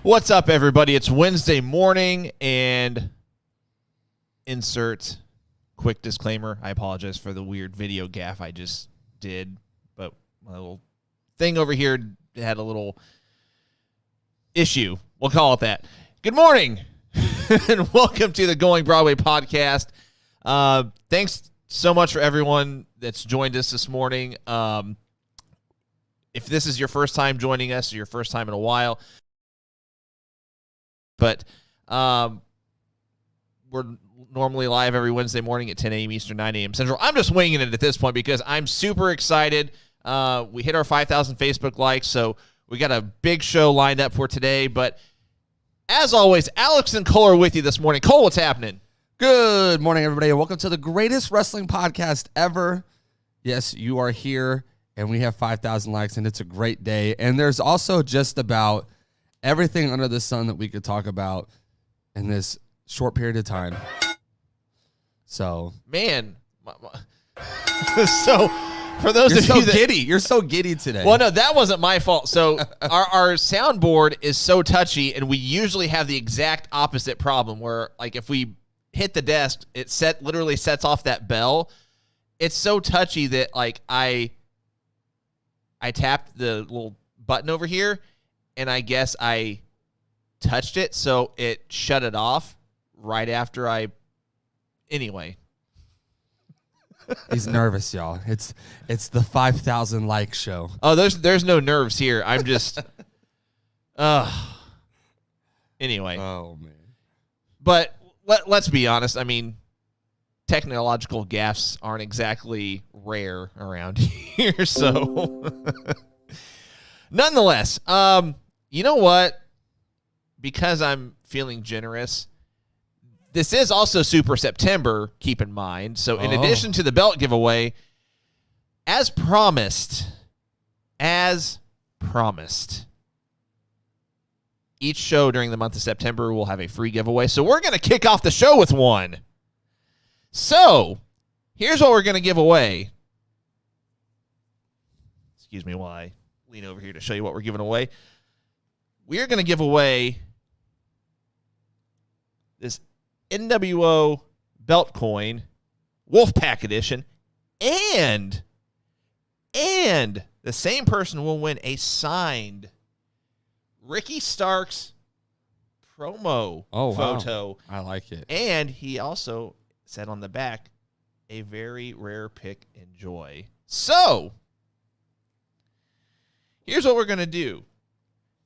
What's up, everybody? It's Wednesday morning, and insert quick disclaimer. I apologize for the weird video gaffe I just did, but my little thing over here had a little issue. We'll call it that. Good morning, and welcome to the Going Broadway podcast. Thanks so much for everyone that's joined us this morning. If this is your first time joining us, or your first time in a while, but we're normally live every Wednesday morning at 10 a.m. Eastern, 9 a.m. Central. I'm just winging it at this point because I'm super excited. We hit our 5,000 Facebook likes, so we got a big show lined up for today. But as always, Alex and Cole are with you this morning. Cole, what's happening? Good morning, everybody, and welcome to the greatest wrestling podcast ever. Yes, you are here, and we have 5,000 likes, and it's a great day. And there's also just about everything under the sun that we could talk about in this short period of time. So, Man. So, for those of you that... giddy. You're so giddy today. Well, no, that wasn't my fault. So our soundboard is so touchy, and we usually have the exact opposite problem where, like, if we hit the desk, it literally sets off that bell. It's so touchy that, like, I tapped the little button over here, and I guess I touched it, so it shut it off right after Anyway. He's nervous, y'all. It's the 5,000 like show. Oh, there's no nerves here. I'm just... Anyway. Oh, man. But let's be honest. I mean, technological gaffes aren't exactly rare around here, so... Nonetheless, you know what? Because I'm feeling generous, this is also Super September, keep in mind. So in addition to the belt giveaway, as promised, each show during the month of September will have a free giveaway. So we're going to kick off the show with one. So here's what we're going to give away. Excuse me while I lean over here to show you what we're giving away. We are going to give away this NWO belt coin, Wolfpack edition, and the same person will win a signed Ricky Starks promo photo. Wow. I like it. And he also said on the back, a very rare pick, enjoy. So, here's what we're going to do.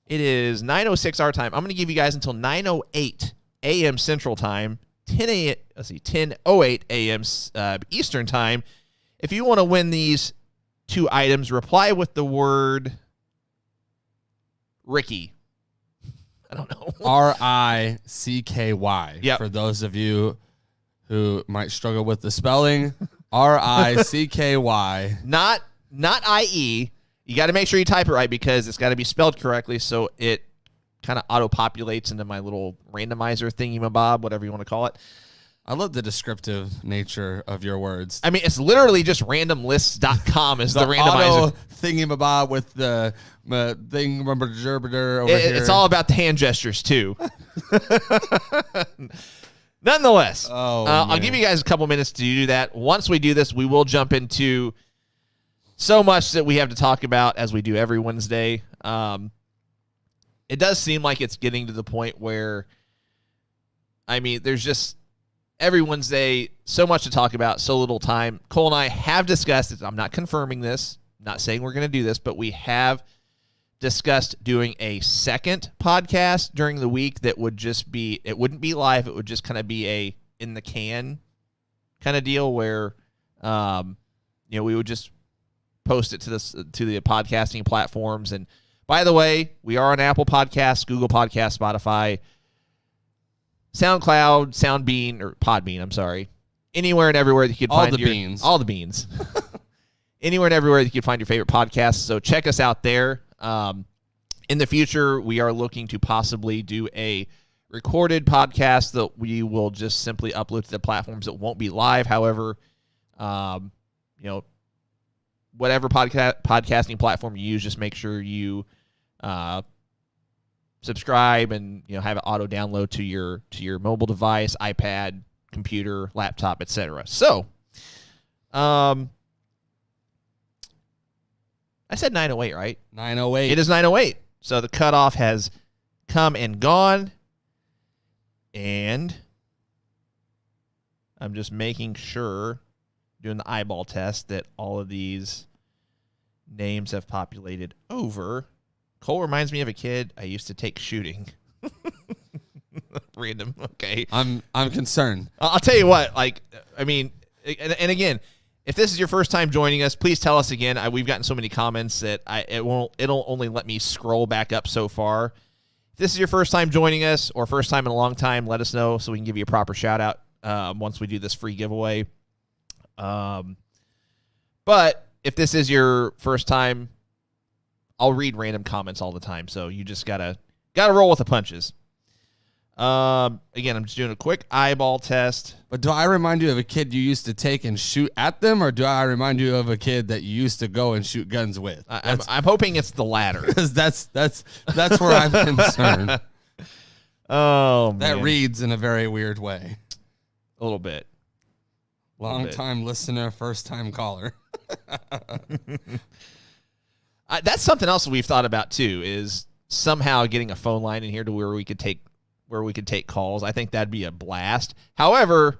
It is 9:06 our time. I'm going to give you guys until 9:08 a.m. Central Time, 10:08 a.m. Eastern Time. If you want to win these two items, reply with the word Ricky. I don't know. R-I-C-K-Y. Yep. For those of you who might struggle with the spelling, R-I-C-K-Y. Not I-E. You got to make sure you type it right because it's got to be spelled correctly so it kind of auto-populates into my little randomizer thingy-mabob, whatever you want to call it. I love the descriptive nature of your words. I mean, it's literally just randomlists.com is the randomizer. Auto thingy-mabob with the thing-mabob over here. It's all about the hand gestures, too. Nonetheless, I'll give you guys a couple minutes to do that. Once we do this, we will jump into so much that we have to talk about as we do every Wednesday. It does seem like it's getting to the point where, I mean, there's just every Wednesday so much to talk about, so little time. Cole and I have discussed it. I'm not confirming this, not saying we're going to do this, but we have discussed doing a second podcast during the week that would just be, it wouldn't be live. It would just kind of be a in the can kind of deal where, we would just post it to the podcasting platforms. And by the way, we are on Apple Podcasts, Google Podcasts, Spotify, SoundCloud, Soundbean, or Podbean, I'm sorry. Anywhere and everywhere that you can find beans. All the beans. Anywhere and everywhere that you can find your favorite podcasts. So check us out there. In the future, we are looking to possibly do a recorded podcast that we will just simply upload to the platforms. It won't be live. However, whatever podcasting platform you use, just make sure you subscribe and have it auto download to your mobile device, iPad, computer, laptop, etc. So, I said 9:08, right? 9:08. It is 9:08. So the cutoff has come and gone, and I'm just making sure, doing the eyeball test, that all of these names have populated over. Cole reminds me of a kid I used to take shooting. Random. Okay. I'm concerned. I'll tell you what. And again, if this is your first time joining us, please tell us again. We've gotten so many comments that it'll only let me scroll back up so far. If this is your first time joining us or first time in a long time, let us know so we can give you a proper shout out once we do this free giveaway. But if this is your first time, I'll read random comments all the time, so you just gotta roll with the punches. Again, I'm just doing a quick eyeball test. But do I remind you of a kid you used to take and shoot at them, or do I remind you of a kid that you used to go and shoot guns with? I'm hoping it's the latter. Because that's where I'm concerned. Oh, man. That reads in a very weird way. A little bit. Long time listener, first time caller. That's something else we've thought about too, is somehow getting a phone line in here to where we could take calls. I think that'd be a blast. However,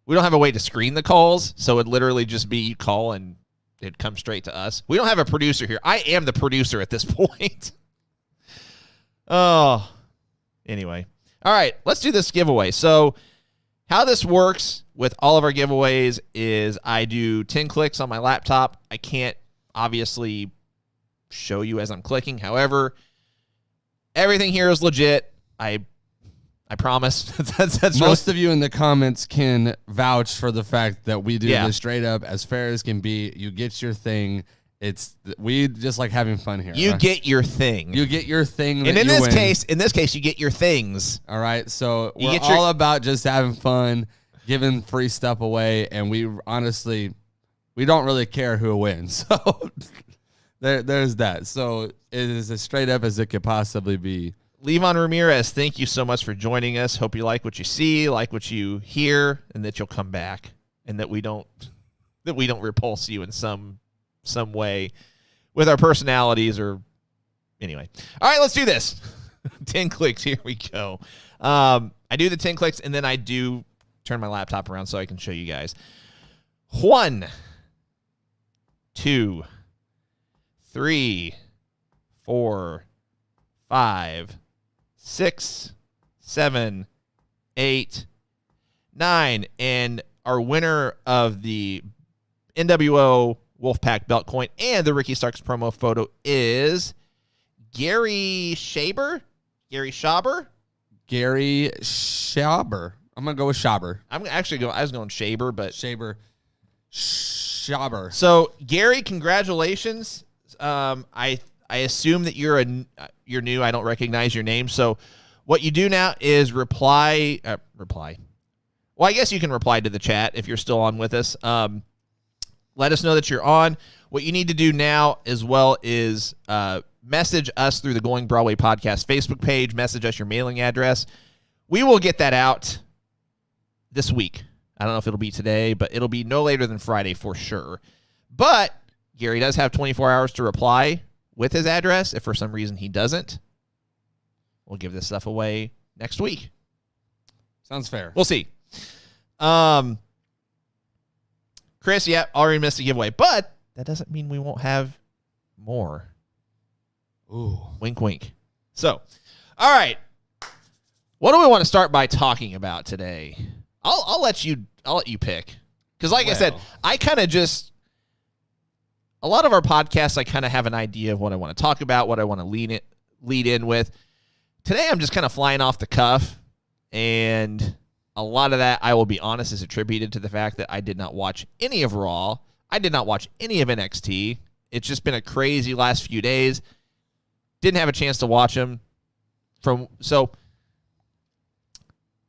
we don't have a way to screen the calls, so it'd literally just be you call and it'd come straight to us. We don't have a producer here. I am the producer at this point. Oh, anyway. All right, let's do this giveaway. So how this works with all of our giveaways is I do 10 clicks on my laptop. I can't obviously show you as I'm clicking. However, everything here is legit. I promise. that's Most of you in the comments can vouch for the fact that we do this straight up as fair as can be. You get your thing. We just like having fun here. You get your thing. You get your thing. And in this case, you get your things. All right. So we're all about just having fun, giving free stuff away, and we don't really care who wins. So there's that. So it is as straight up as it could possibly be. Levon Ramirez, thank you so much for joining us. Hope you like what you see, like what you hear, and that you'll come back, and that we don't repulse you in some way with our personalities or anyway. All right, let's do this. 10 clicks. Here we go. I do the 10 clicks, and then I do turn my laptop around so I can show you guys. 1, 2, 3, 4, 5, 6, 7, 8, 9. And our winner of the NWO Wolfpack belt coin and the Ricky Starks promo photo is Gary Schaber. Gary Schaber. I'm going to go with Schaber. I was going Schaber, but Schaber. So, Gary, congratulations. I assume that you're new. I don't recognize your name. So what you do now is reply. Well, I guess you can reply to the chat if you're still on with us. Let us know that you're on. What you need to do now as well is message us through the Going Broadway Podcast Facebook page. Message us your mailing address. We will get that out this week. I don't know if it'll be today, but it'll be no later than Friday for sure. But Gary does have 24 hours to reply with his address. If for some reason he doesn't, we'll give this stuff away next week. Sounds fair. We'll see. Chris, already missed a giveaway, but that doesn't mean we won't have more. Ooh. Wink, wink. So, all right. What do we want to start by talking about today? I'll let you pick. Because like I said, I kind of just, a lot of our podcasts, I kind of have an idea of what I want to talk about, what I want to lead in with. Today, I'm just kind of flying off the cuff, and a lot of that, I will be honest, is attributed to the fact that I did not watch any of Raw. I did not watch any of NXT. It's just been a crazy last few days. Didn't have a chance to watch them. So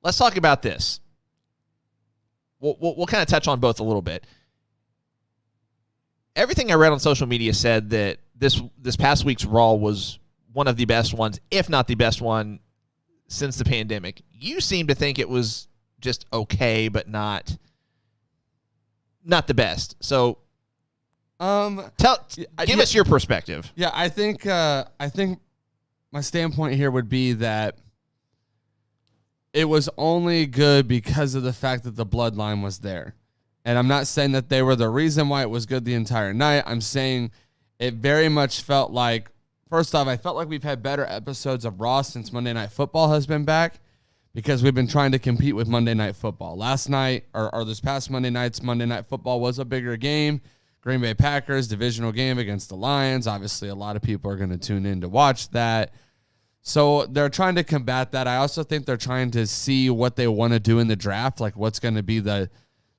let's talk about this. We'll kind of touch on both a little bit. Everything I read on social media said that this past week's Raw was one of the best ones, if not the best one, since the pandemic. You seem to think it was just okay, but not the best. So, give us your perspective. Yeah, I think my standpoint here would be that it was only good because of the fact that the bloodline was there. And I'm not saying that they were the reason why it was good the entire night. I'm saying it very much felt like, first off, I felt like we've had better episodes of Raw since Monday Night Football has been back, because we've been trying to compete with Monday Night Football. Last night, or this past Monday night's Monday Night Football was a bigger game. Green Bay Packers, divisional game against the Lions. Obviously, a lot of people are going to tune in to watch that. So they're trying to combat that. I also think they're trying to see what they want to do in the draft, like what's going to be the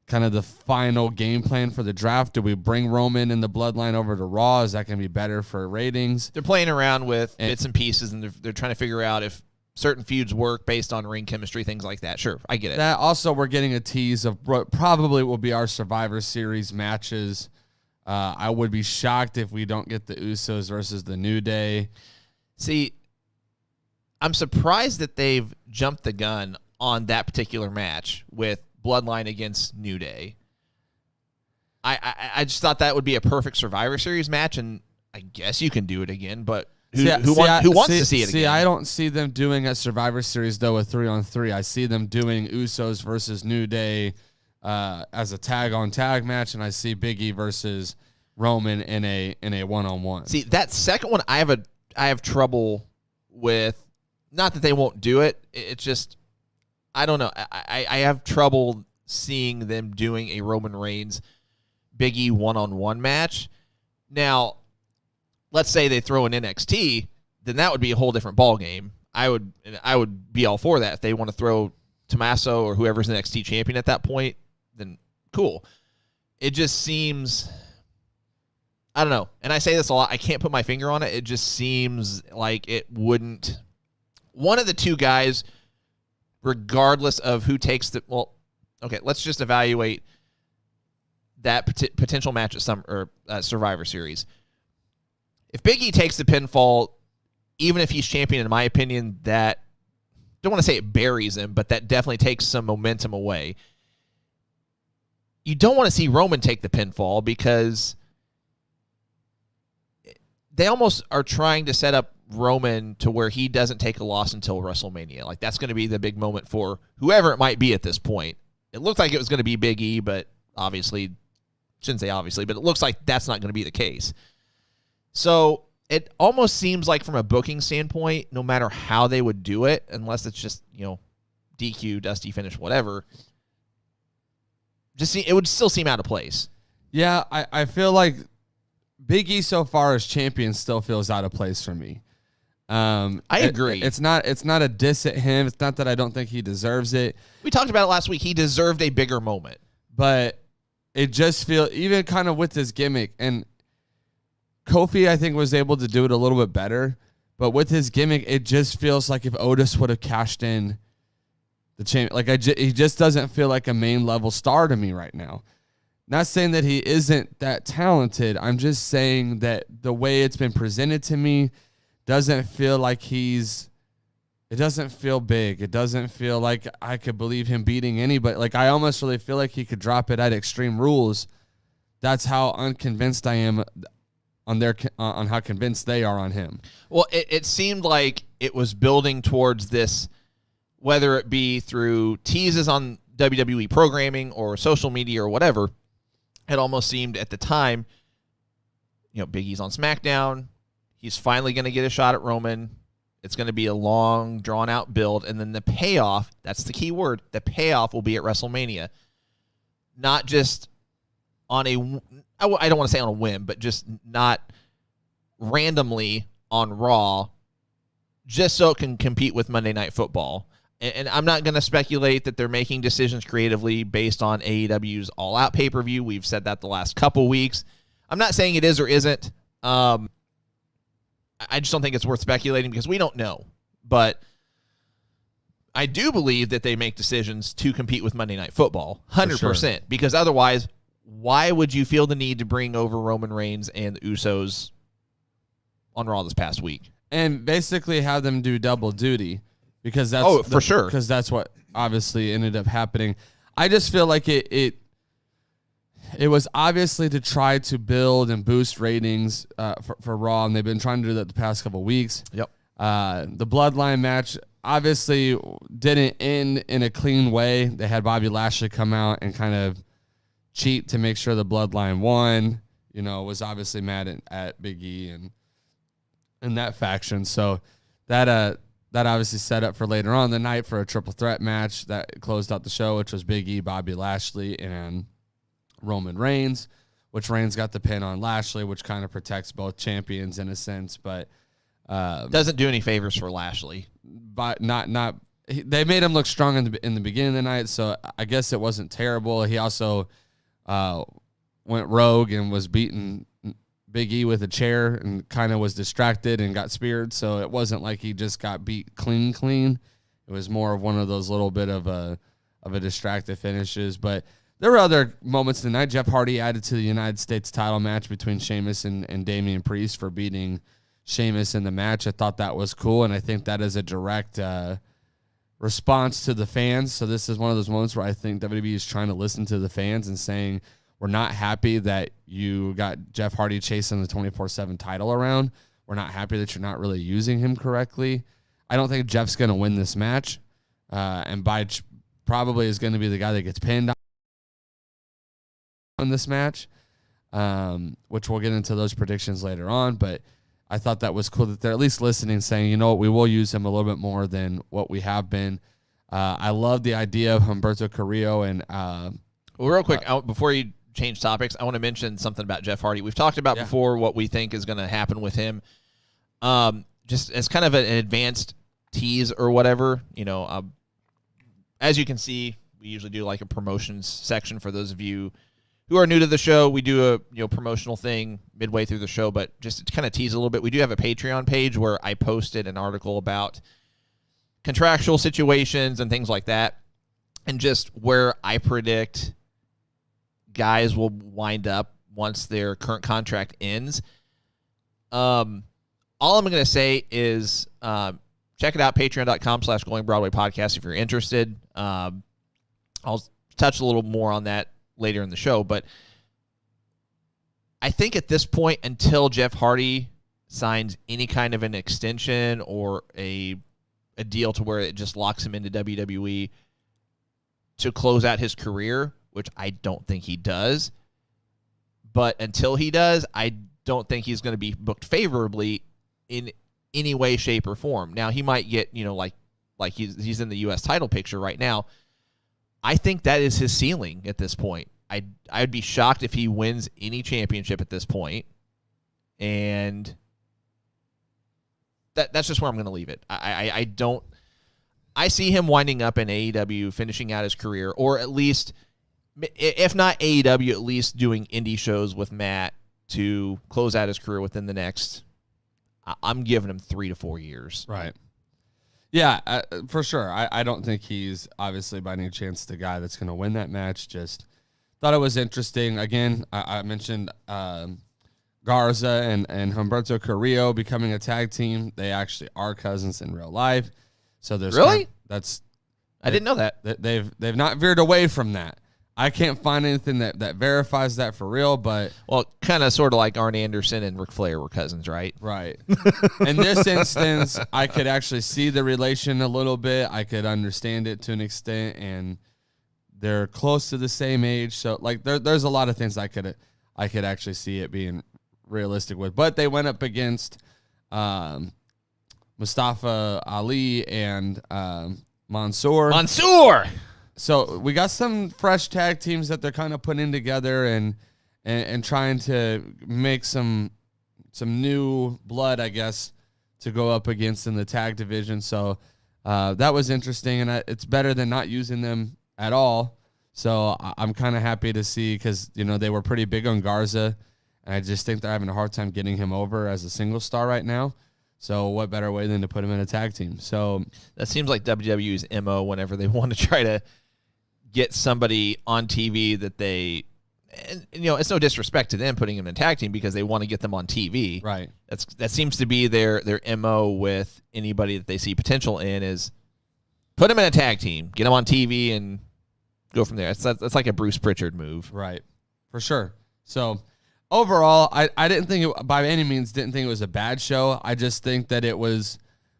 kind of the final game plan for the draft. Do we bring Roman and the bloodline over to Raw? Is that going to be better for ratings? They're playing around with bits and pieces, and they're trying to figure out if certain feuds work based on ring chemistry, things like that. Sure, I get it. That also, we're getting a tease of what probably will be our Survivor Series matches. I would be shocked if we don't get the Usos versus the New Day. See, I'm surprised that they've jumped the gun on that particular match with Bloodline against New Day. I just thought that would be a perfect Survivor Series match, and I guess you can do it again, but who wants to see it again? See, I don't see them doing a Survivor Series, though, a 3-on-3. I see them doing Usos versus New Day as a tag-on-tag match, and I see Big E versus Roman in a one-on-one. See, that second one I have trouble with. Not that they won't do it. It's just, I don't know. I have trouble seeing them doing a Roman Reigns Big E one-on-one match. Now, let's say they throw in NXT, then that would be a whole different ballgame. I would be all for that. If they want to throw Tommaso or whoever's the NXT champion at that point, then cool. It just seems, I don't know. And I say this a lot. I can't put my finger on it. It just seems like it wouldn't. One of the two guys, regardless of who takes the, well, okay, let's just evaluate that potential match at Survivor Series. If Big E takes the pinfall, even if he's champion, in my opinion, that, don't want to say it buries him, but that definitely takes some momentum away. You don't want to see Roman take the pinfall because they almost are trying to set up Roman to where he doesn't take a loss until WrestleMania. Like, that's going to be the big moment for whoever it might be at this point. It looked like it was going to be Big E, but obviously, shouldn't say obviously, but it looks like that's not going to be the case. So it almost seems like from a booking standpoint, no matter how they would do it, unless it's just, DQ, dusty finish, whatever, it would still seem out of place. Yeah, I feel like Big E so far as champion still feels out of place for me. I agree. It's not a diss at him. It's not that I don't think he deserves it. We talked about it last week. He deserved a bigger moment. But it just feels, even kind of with his gimmick, and Kofi, I think, was able to do it a little bit better. But with his gimmick, it just feels like if Otis would have cashed in the champion, like he just doesn't feel like a main level star to me right now. Not saying that he isn't that talented. I'm just saying that the way it's been presented to me doesn't feel like it doesn't feel big. It doesn't feel like I could believe him beating anybody. Like, I almost really feel like he could drop it at Extreme Rules. That's how unconvinced I am on how convinced they are on him. Well, it seemed like it was building towards this, whether it be through teases on WWE programming or social media or whatever. It almost seemed at the time, Big E's on SmackDown. He's finally going to get a shot at Roman. It's going to be a long, drawn-out build. And then the payoff, that's the key word, the payoff will be at WrestleMania. Not just on I don't want to say on a whim, but just not randomly on Raw, just so it can compete with Monday Night Football. And I'm not going to speculate that they're making decisions creatively based on AEW's All Out pay-per-view. We've said that the last couple weeks. I'm not saying it is or isn't. I just don't think it's worth speculating because we don't know. But I do believe that they make decisions to compete with Monday Night Football, 100%. Sure. Because otherwise, why would you feel the need to bring over Roman Reigns and the Usos on Raw this past week? and basically have them do double duty because that's for sure, because that's what obviously ended up happening. I just feel like it was obviously to try to build and boost ratings for Raw, and they've been trying to do that the past couple of weeks. Yep. The Bloodline match obviously didn't end in a clean way. They had Bobby Lashley come out and kind of cheat to make sure the Bloodline won. You know, was obviously mad at Big E and that faction. So that obviously set up for later on in the night for a triple threat match that closed out the show, which was Big E, Bobby Lashley, and Roman Reigns, which Reigns got the pin on Lashley, which kind of protects both champions in a sense, but doesn't do any favors for Lashley. But they made him look strong in the beginning of the night, so I guess it wasn't terrible. He also went rogue and was beating Big E with a chair and kind of was distracted and got speared, so it wasn't like he just got beat clean. It was more of one of those little bit of a distracted finishes, but there were other moments tonight. Jeff Hardy added to the United States title match between Sheamus and Damian Priest for beating Sheamus in the match. I thought that was cool, and I think that is a direct response to the fans. So this is one of those moments where I think WWE is trying to listen to the fans and saying, we're not happy that you got Jeff Hardy chasing the 24/7 title around. We're not happy that you're not really using him correctly. I don't think Jeff's going to win this match, and probably is going to be the guy that gets pinned in this match, which we'll get into those predictions later on. But I thought that was cool that they're at least listening, saying, you know what, we will use him a little bit more than what we have been. I love the idea of Humberto Carrillo. And well, real quick, before you change topics, I want to mention something about Jeff Hardy. We've talked about before what we think is going to happen with him. Just as kind of an advanced tease or whatever, you know, as you can see, we usually do like a promotions section for those of you who are new to the show. We do a promotional thing midway through the show, but just to kind of tease a little bit, we do have a Patreon page where I posted an article about contractual situations and things like that, and just where I predict guys will wind up once their current contract ends. All I'm going to say is check it out, patreon.com/GoingBroadwayPodcast if you're interested. I'll touch a little more on that later in the show, but I think at this point, until Jeff Hardy signs any kind of an extension or a deal to where it just locks him into WWE to close out his career, which I don't think he does, but until he does, I don't think he's going to be booked favorably in any way, shape, or form. Now, he might get, like he's in the U.S. title picture right now. I think that is his ceiling at this point. I'd be shocked if he wins any championship at this point, and that's just where I'm going to leave it. I see him winding up in AEW, finishing out his career, or at least, if not AEW, at least doing indie shows with Matt to close out his career within the next, I'm giving him 3 to 4 years. Right. Yeah, for sure. I don't think he's obviously by any chance the guy that's going to win that match. Just thought it was interesting. Again, I mentioned Garza and Humberto Carrillo becoming a tag team. They actually are cousins in real life. So there's really I didn't know that. They've not veered away from that. I can't find anything that verifies that for real, but kind of sort of like Arn Anderson and Ric Flair were cousins, right? Right. In this instance, I could actually see the relation a little bit. I could understand it to an extent, and they're close to the same age. So like there's a lot of things I could actually see it being realistic with. But they went up against Mustafa Ali and Mansoor. So we got some fresh tag teams that they're kind of putting together and trying to make some new blood, I guess, to go up against in the tag division. So that was interesting, and it's better than not using them at all. So I'm kind of happy to see, because they were pretty big on Garza, and I just think they're having a hard time getting him over as a single star right now. So what better way than to put him in a tag team? So that seems like WWE's MO whenever they want to try to get somebody on TV that they and it's no disrespect to them putting them in a tag team because they want to get them on TV. Right. That seems to be their MO with anybody that they see potential in is put them in a tag team, get them on TV, and go from there. That's like a Bruce Pritchard move. Right. For sure. So overall, I didn't think by any means didn't think it was a bad show. I just think that it was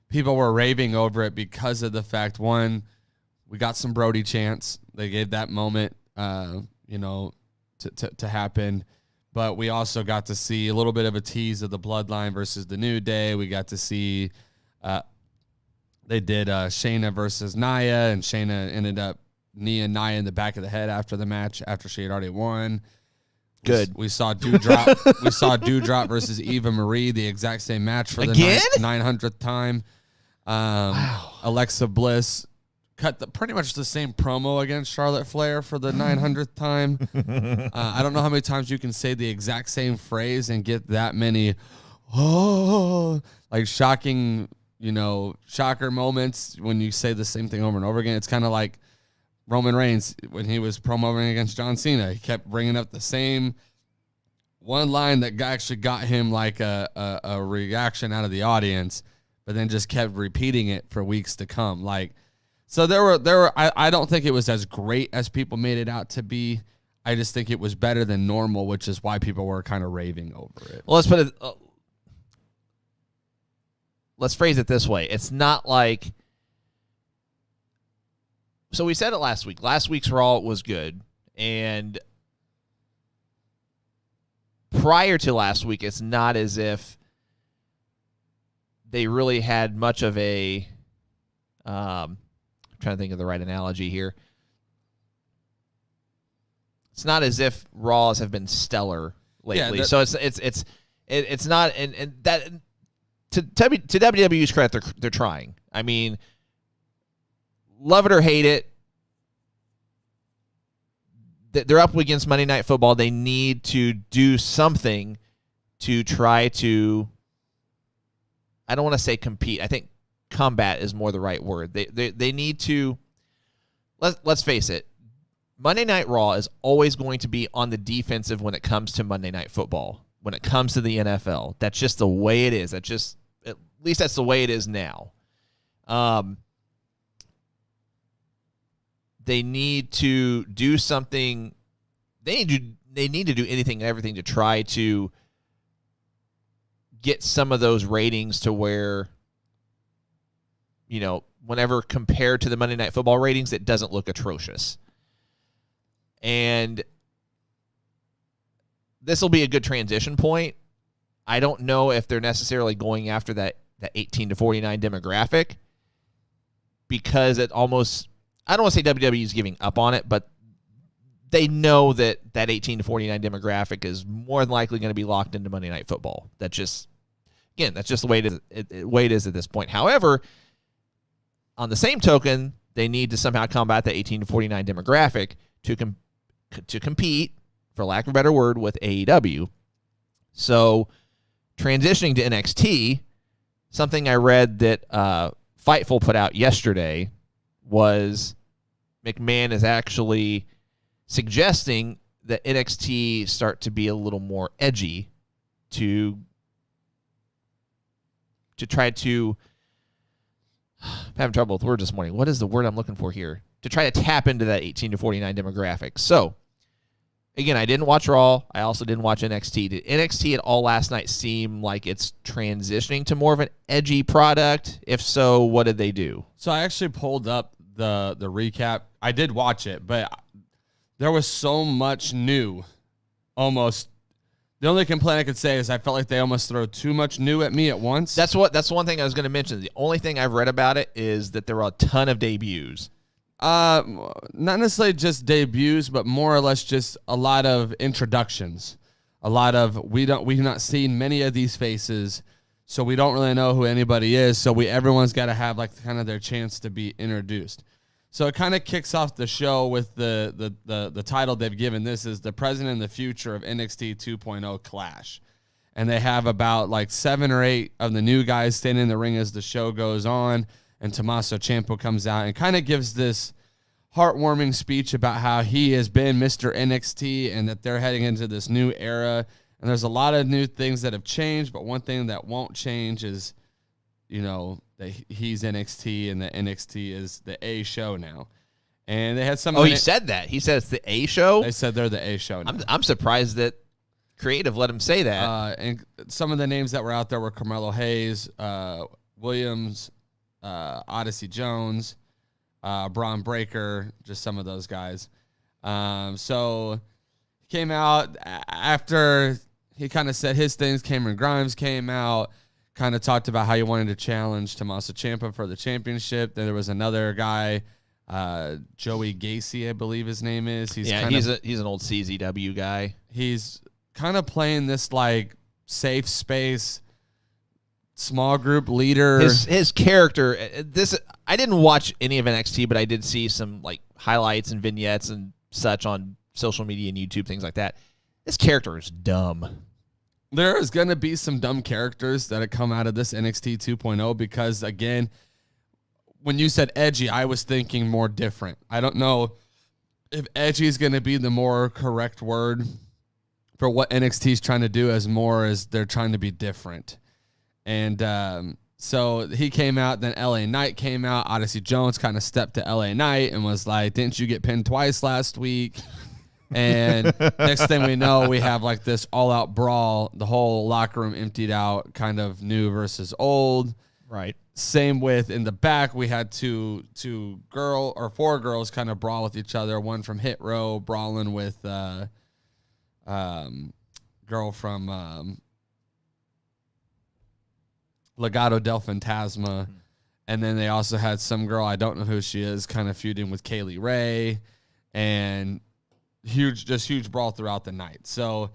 people were raving over it because of the fact, one, we got some Brody chants. They gave that moment, to happen. But we also got to see a little bit of a tease of the Bloodline versus the New Day. We got to see they did Shayna versus Nia, and Shayna ended up kneeing Nia in the back of the head after the match, after she had already won. Good. We saw Doudrop. We saw Doudrop versus Eva Marie, the exact same match for the 900th time. Wow. Alexa Bliss cut pretty much the same promo against Charlotte Flair for the 900th time. I don't know how many times you can say the exact same phrase and get that many like shocking, shocker moments when you say the same thing over and over again. It's kind of like Roman Reigns when he was promoting against John Cena. He kept bringing up the same one line that actually got him like a reaction out of the audience, but then just kept repeating it for weeks to come. So there were. I don't think it was as great as people made it out to be. I just think it was better than normal, which is why people were kind of raving over it. Well, let's phrase it this way. It's not like. So we said it last week. Last week's Raw was good, and prior to last week, it's not as if they really had much of a. I'm trying to think of the right analogy here. It's not as if Raws have been stellar lately, so it's not, and that to WWE's credit, they're trying. I mean, love it or hate it, they're up against Monday Night Football. They need to do something to try to. I don't want to say compete. I think combat is more the right word. They need to. Let's face it. Monday Night Raw is always going to be on the defensive when it comes to Monday Night Football. When it comes to the NFL, that's just the way it is. At least that's the way it is now. They need to do something. They need to do anything and everything to try to get some of those ratings to where, whenever compared to the Monday Night Football ratings, it doesn't look atrocious. And this will be a good transition point. I don't know if they're necessarily going after that 18 to 49 demographic, because it almost, I don't want to say WWE is giving up on it, but they know that 18 to 49 demographic is more than likely going to be locked into Monday Night Football. That's just the way it is at this point. However, on the same token, they need to somehow combat the 18 to 49 demographic to compete, for lack of a better word, with AEW. So transitioning to NXT, something I read that Fightful put out yesterday was McMahon is actually suggesting that NXT start to be a little more edgy to try to. I'm having trouble with words this morning. What is the word I'm looking for here? To try to tap into that 18 to 49 demographic. So, again, I didn't watch Raw. I also didn't watch NXT. Did NXT at all last night seem like it's transitioning to more of an edgy product? If so, what did they do? So I actually pulled up the recap. I did watch it, but there was so much new. Almost. The only complaint I could say is I felt like they almost throw too much new at me at once. That's one thing I was going to mention. The only thing I've read about it is that there were a ton of debuts. Not necessarily just debuts, but more or less just a lot of introductions. A lot of we've not seen many of these faces, so we don't really know who anybody is. So everyone's got to have like kind of their chance to be introduced. So it kind of kicks off the show with the title they've given. This is the present and the future of NXT 2.0 Clash. And they have about like 7 or 8 of the new guys standing in the ring as the show goes on. And Tommaso Ciampa comes out and kind of gives this heartwarming speech about how he has been Mr. NXT and that they're heading into this new era. And there's a lot of new things that have changed, but one thing that won't change is, that he's NXT and that NXT is the A show now. And they had some. Oh, he said that. He said it's the A show. They said they're the A show now. I'm surprised that creative let him say that. And some of the names that were out there were Carmelo Hayes, Williams, Odyssey Jones, Braun Breaker, just some of those guys. So he came out after he kind of said his things. Cameron Grimes came out, kind of talked about how he wanted to challenge Tommaso Ciampa for the championship. Then there was another guy, Joey Gacy, I believe his name is. He's an old CZW guy. He's kind of playing this like safe space, small group leader. His character. I didn't watch any of NXT, but I did see some like highlights and vignettes and such on social media and YouTube, things like that. This character is dumb. There is going to be some dumb characters that have come out of this NXT 2.0 because, again, when you said edgy, I was thinking more different. I don't know if edgy is going to be the more correct word for what NXT is trying to do, as more as they're trying to be different. And so he came out, then LA Knight came out. Odyssey Jones kind of stepped to LA Knight and was like, didn't you get pinned twice last week? And next thing we know, we have like this all-out brawl. The whole locker room emptied out, kind of new versus old. Right. Same with in the back, we had four girls kind of brawl with each other. One from Hit Row brawling with girl from Legado del Fantasma. And then they also had some girl, I don't know who she is, kind of feuding with Kaylee Ray. And huge brawl throughout the night. So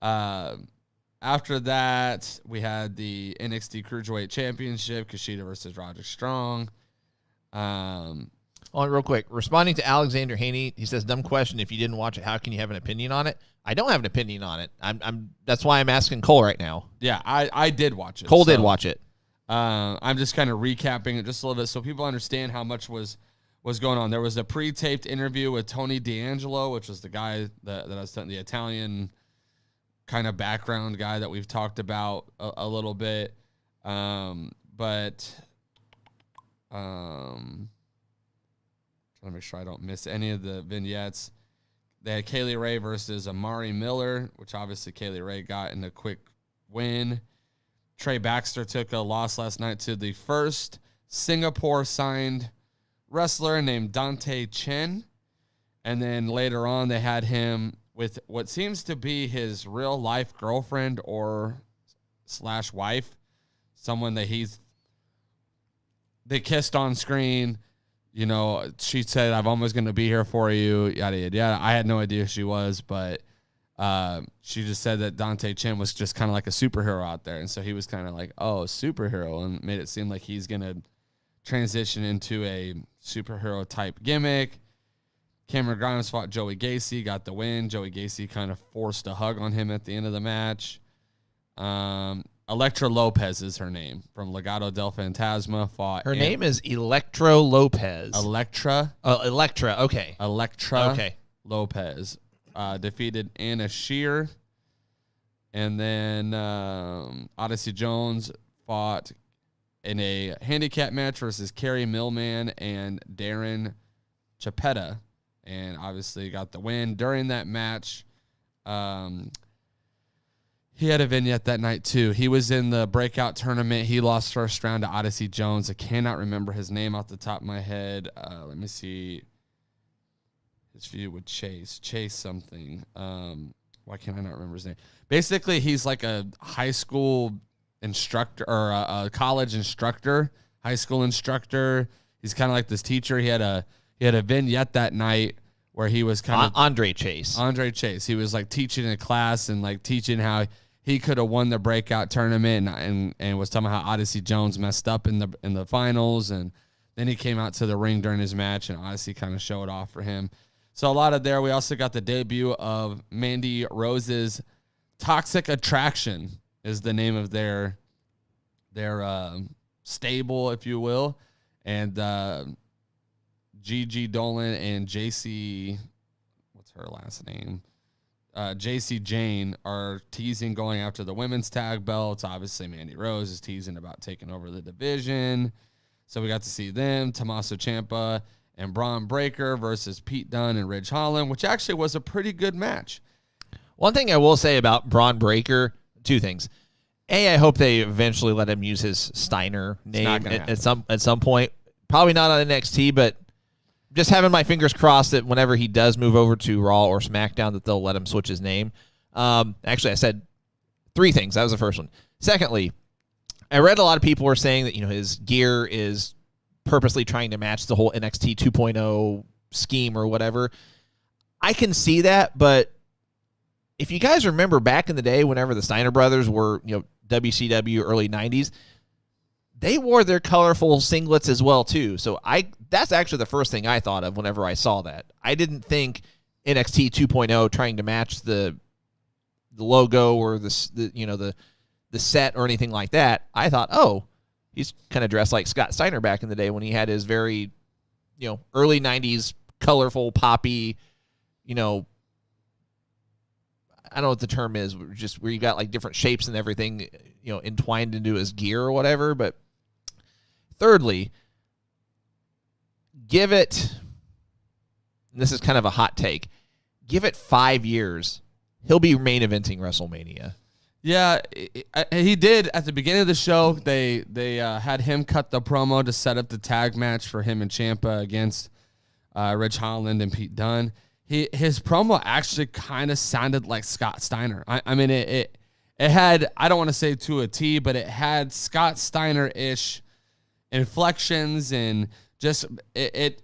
after that, we had the NXT Cruiserweight Championship, Kushida versus Roderick Strong. Real quick, responding to Alexander Haney, he says, dumb question. If you didn't watch it, how can you have an opinion on it? I don't have an opinion on it. That's why I'm asking Cole right now. Yeah, I did watch it. Cole did watch it. I'm just kind of recapping it just a little bit so people understand how much was going on. There was a pre-taped interview with Tony D'Angelo, which was the guy that I was telling, the Italian kind of background guy that we've talked about a little bit. Trying to make sure I don't miss any of the vignettes. They had Kaylee Ray versus Amari Miller, which obviously Kaylee Ray got in a quick win. Trey Baxter took a loss last night to the first Singapore-signed wrestler named Dante Chen. And then later on, they had him with what seems to be his real-life girlfriend or / wife, someone that they kissed on screen. You know, she said, I'm always going to be here for you, yada, yada, yada. I had no idea who she was, but she just said that Dante Chen was just kind of like a superhero out there. And so he was kind of like, oh, superhero, and made it seem like he's going to transition into a superhero type gimmick. Cameron Grimes fought Joey Gacy, got the win. Joey Gacy kind of forced a hug on him at the end of the match. Elektra Lopez is her name, from Legado del Fantasma. Her name is Electro Lopez. Electra, okay. Elektra Okay. Lopez defeated Anna Shear. And then Odyssey Jones fought in a handicap match versus Kerry Millman and Darren Chapetta, and obviously got the win. During that match, he had a vignette that night too. He was in the breakout tournament. He lost first round to Odyssey Jones. I cannot remember his name off the top of my head. Let me see. His feud with Chase something. Why can't I not remember his name? Basically, he's like a high school instructor or a college instructor, high school instructor. He's kind of like this teacher. He had a vignette that night where he was kind of Andre Chase. He was like teaching a class and like teaching how he could have won the breakout tournament and was talking about how Odyssey Jones messed up in the finals, and then he came out to the ring during his match and Odyssey kind of showed off for him. So a lot of there. We also got the debut of Mandy Rose's Toxic Attraction is the name of their stable, if you will. And Gigi Dolan and JC, what's her last name? JC Jane are teasing going after the women's tag belts. Obviously, Mandy Rose is teasing about taking over the division. So we got to see them, Tommaso Ciampa and Braun Breaker versus Pete Dunne and Ridge Holland, which actually was a pretty good match. One thing I will say about Braun Breaker, two things. I hope they eventually let him use his Steiner name at some point. Probably not on NXT, but just having my fingers crossed that whenever he does move over to Raw or SmackDown, that they'll let him switch his name. Actually, I said three things. That was the first one. Secondly, I read a lot of people were saying that his gear is purposely trying to match the whole NXT 2.0 scheme or whatever. I can see that, but if you guys remember back in the day, whenever the Steiner brothers were, WCW early 90s, they wore their colorful singlets as well too. So that's actually the first thing I thought of whenever I saw that. I didn't think NXT 2.0 trying to match the logo or the set or anything like that. I thought, oh, he's kind of dressed like Scott Steiner back in the day when he had his very, early 90s colorful poppy, I don't know what the term is, just where you got like different shapes and everything, entwined into his gear or whatever. But thirdly, give it, and this is kind of a hot take, give it 5 years. He'll be main eventing WrestleMania. Yeah, he did at the beginning of the show. They had him cut the promo to set up the tag match for him and Ciampa against Ridge Holland and Pete Dunne. His promo actually kind of sounded like Scott Steiner. I mean, it had, I don't want to say to a T, but it had Scott Steiner-ish inflections and just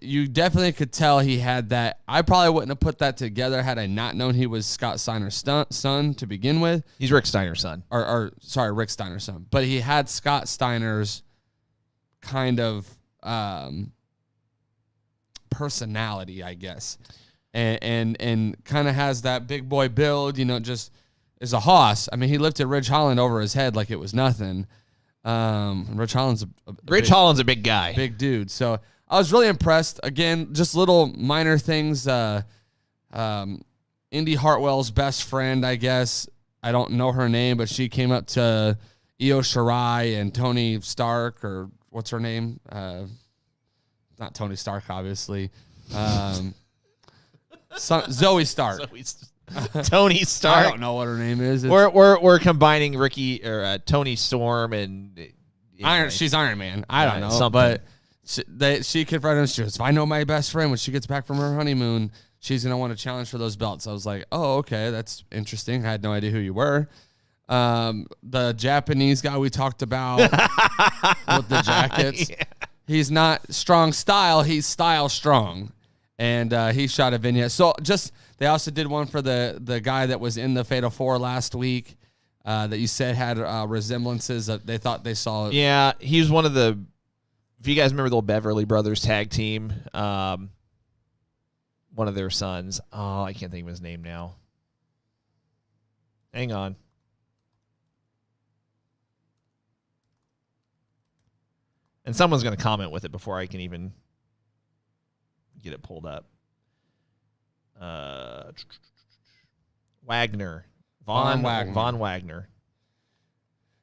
you definitely could tell he had that. I probably wouldn't have put that together had I not known he was Scott Steiner's son to begin with. He's Rick Steiner's son. Or sorry, Rick Steiner's son. But he had Scott Steiner's kind of personality, I guess. And kind of has that big boy build, just is a hoss. I mean, he lifted Ridge Holland over his head like it was nothing. Ridge Holland's a big guy. Big dude. So I was really impressed. Again, just little minor things. Indy Hartwell's best friend, I guess. I don't know her name, but she came up to Io Shirai and Tony Stark, or what's her name? Not Tony Stark, obviously. Zoe Stark. Tony Stark. I don't know what her name is. We're combining Ricky or Tony Storm and Iron. She's Iron Man. I don't know, but she confronted him. She goes, "If I know my best friend when she gets back from her honeymoon, she's gonna want to challenge for those belts." I was like, "Oh, okay, that's interesting." I had no idea who you were. The Japanese guy we talked about with the jackets. Yeah. He's not strong style. He's style strong. And he shot a vignette. So they also did one for the guy that was in the Fatal 4 last week that you said had resemblances that they thought they saw. Yeah, he was one of the, if you guys remember the old Beverly Brothers tag team, one of their sons. Oh, I can't think of his name now. Hang on. And someone's going to comment with it before I can even get it pulled up. Wagner. Von Wagner.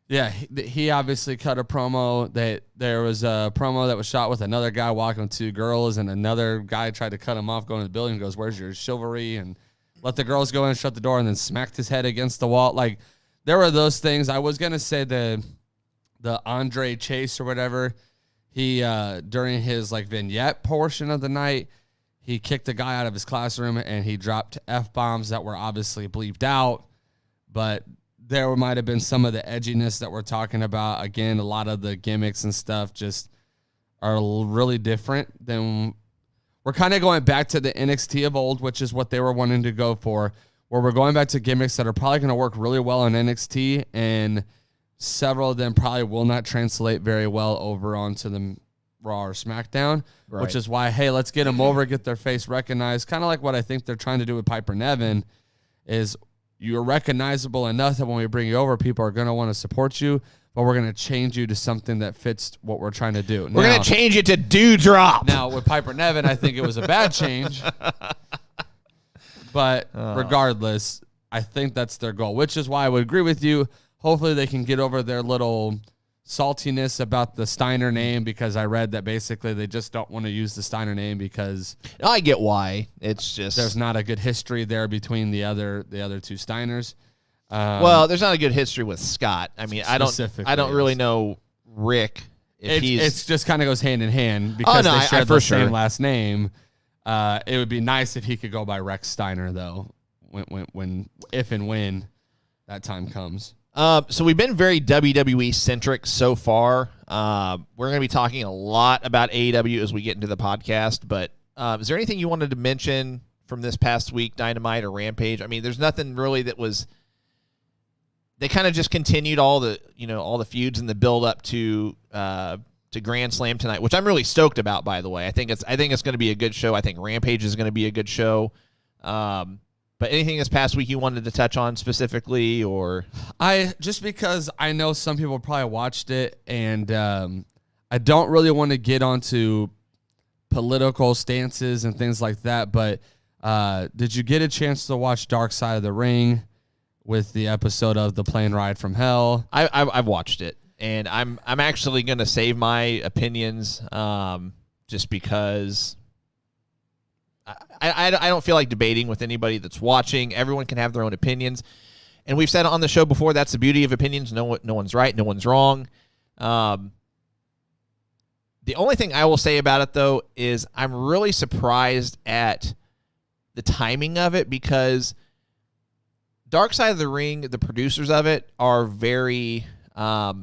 Yeah, he obviously cut a promo. There was a promo that was shot with another guy walking with two girls, and another guy tried to cut him off going to the building and goes, "Where's your chivalry?" and let the girls go in and shut the door, and then smacked his head against the wall. Like, there were those things. I was going to say the Andre Chase or whatever, he during his vignette portion of the night, he kicked a guy out of his classroom and he dropped F-bombs that were obviously bleeped out, but there might have been some of the edginess that we're talking about. Again, a lot of the gimmicks and stuff just are really different than, we're kind of going back to the NXT of old, which is what they were wanting to go for, where we're going back to gimmicks that are probably going to work really well on NXT, and several of them probably will not translate very well over onto the Raw or SmackDown, right. Which is why, hey, let's get them over, get their face recognized. Kind of like what I think they're trying to do with Piper Niven is you're recognizable enough that when we bring you over, people are going to want to support you. but we're going to change you to something that fits what we're trying to do. We're going to change it to Dewdrop. Now, with Piper Niven, I think it was a bad change. But regardless, I think that's their goal, which is why I would agree with you. Hopefully they can get over their little saltiness about the Steiner name, because I read that basically they just don't want to use the Steiner name because I get why. It's just there's not a good history there between the other two Steiners. Well, there's not a good history with Scott. I mean, I don't really know Rick. It's just kind of goes hand in hand because they share the same last name. It would be nice if he could go by Rex Steiner, though, if and when that time comes. So we've been very WWE centric so far. We're going to be talking a lot about AEW as we get into the podcast. But is there anything you wanted to mention from this past week, Dynamite or Rampage? I mean, there's nothing really that was. They kind of just continued all the feuds and the build up to Grand Slam tonight, which I'm really stoked about. By the way, I think it's going to be a good show. I think Rampage is going to be a good show. But anything this past week you wanted to touch on specifically, or just because I know some people probably watched it, and I don't really want to get onto political stances and things like that. But did you get a chance to watch Dark Side of the Ring with the episode of The Plane Ride from Hell? I've watched it, and I'm actually going to save my opinions just because I don't feel like debating with anybody that's watching. Everyone can have their own opinions, and we've said on the show before, that's the beauty of opinions. No one's right, no one's wrong. The only thing I will say about it, though, is I'm really surprised at the timing of it, because Dark Side of the Ring, the producers of it are very they're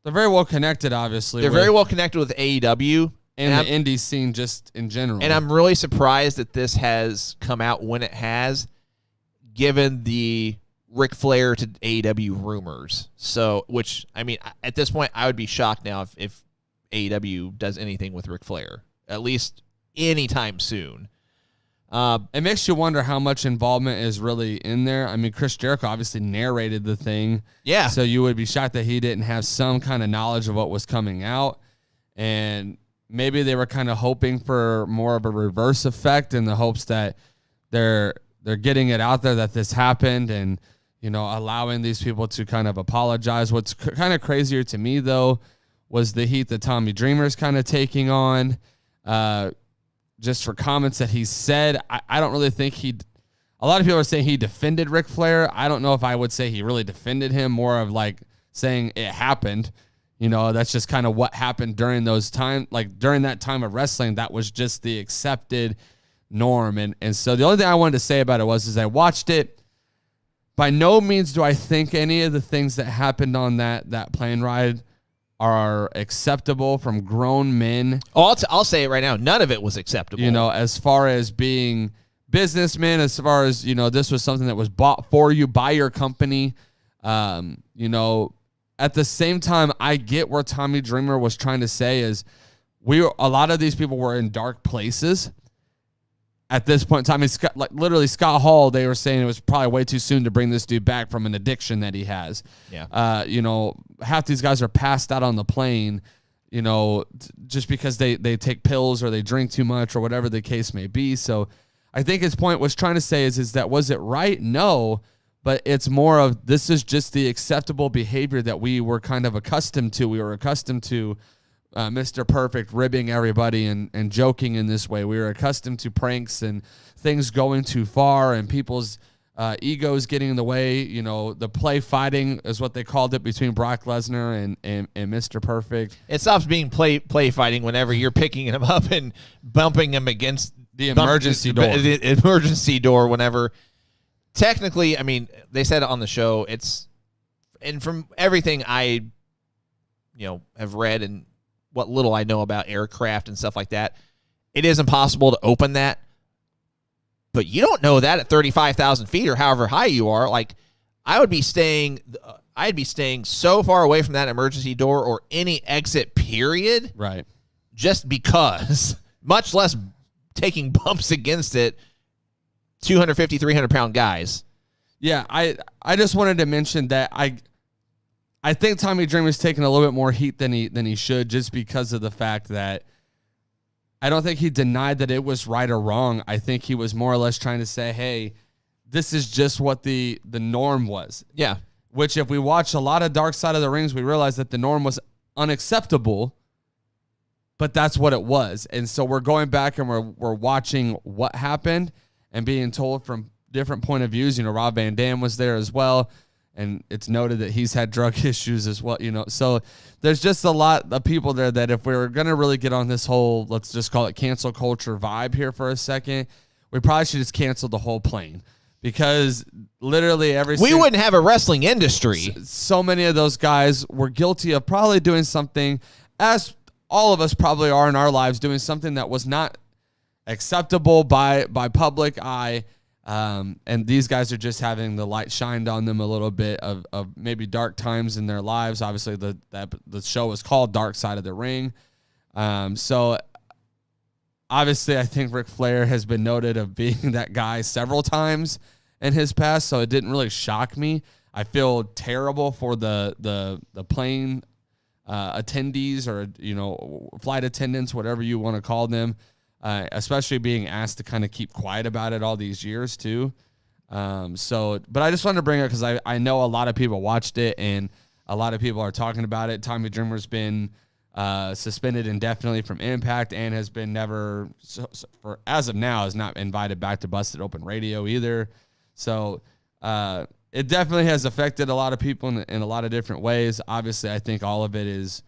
very well connected, obviously. They're very well connected with AEW. And the indie scene just in general. And I'm really surprised that this has come out when it has, given the Ric Flair to AEW rumors. So, which, I mean, at this point, I would be shocked now if AEW does anything with Ric Flair, at least anytime soon. It makes you wonder how much involvement is really in there. I mean, Chris Jericho obviously narrated the thing. Yeah. So you would be shocked that he didn't have some kind of knowledge of what was coming out. And maybe they were kind of hoping for more of a reverse effect in the hopes that they're getting it out there that this happened, and, you know, allowing these people to kind of apologize. What's kind of crazier to me, though, was the heat that Tommy Dreamer's kind of taking on. Just for comments that he said, I don't really think a lot of people are saying he defended Ric Flair. I don't know if I would say he really defended him, more of like saying it happened. You know, that's just kind of what happened during those time, like during that time of wrestling. That was just the accepted norm. And so the only thing I wanted to say about it was I watched it. By no means do I think any of the things that happened on that plane ride are acceptable from grown men. Oh, I'll say it right now. None of it was acceptable. You know, as far as being businessmen, as far as, you know, this was something that was bought for you by your company. You know, at the same time, I get where Tommy Dreamer was trying to say is a lot of these people were in dark places at this point in time. I mean, like literally Scott Hall, they were saying it was probably way too soon to bring this dude back from an addiction that he has. Yeah. You know, half these guys are passed out on the plane, you know, just because they take pills or they drink too much or whatever the case may be. So I think his point was trying to say is that, was it right? No, but it's more of, this is just the acceptable behavior that we were kind of accustomed to. We were accustomed to Mr. Perfect ribbing everybody and joking in this way. We were accustomed to pranks and things going too far and people's egos getting in the way. You know, the play fighting is what they called it between Brock Lesnar and Mr. Perfect. It stops being play fighting whenever you're picking him up and bumping him against the emergency door. The emergency door whenever. Technically, I mean, they said it on the show, and from everything I, have read and what little I know about aircraft and stuff like that, it is impossible to open that. But you don't know that at 35,000 feet or however high you are. Like, I'd be staying so far away from that emergency door or any exit, period. Right. Just because, much less taking bumps against it, 250, 300-pound guys. Yeah, I just wanted to mention that I I think Tommy Dreamer's taking a little bit more heat than he should, just because of the fact that I don't think he denied that it was right or wrong. I think he was more or less trying to say, hey, this is just what the norm was. Yeah. Which, if we watch a lot of Dark Side of the Rings, we realize that the norm was unacceptable, but that's what it was. And so we're going back and we're watching what happened and being told from different point of views. You know, Rob Van Dam was there as well, and it's noted that he's had drug issues as well. You know, so there's just a lot of people there that if we were going to really get on this whole, let's just call it cancel culture vibe here for a second, we probably should just cancel the whole plane. Because literally we wouldn't have a wrestling industry. So many of those guys were guilty of probably doing something, as all of us probably are in our lives, doing something that was not acceptable by public eye. And these guys are just having the light shined on them a little bit of maybe dark times in their lives. Obviously, the show is called Dark Side of the Ring. So obviously, I think Ric Flair has been noted of being that guy several times in his past, so it didn't really shock me. I feel terrible for the plane attendees, or flight attendants, whatever you want to call them, especially being asked to kind of keep quiet about it all these years too. But I just wanted to bring it because I know a lot of people watched it and a lot of people are talking about it. Tommy Dreamer's been suspended indefinitely from Impact and has been never, for as of now, is not invited back to Busted Open Radio either. So it definitely has affected a lot of people in a lot of different ways. Obviously, I think all of it is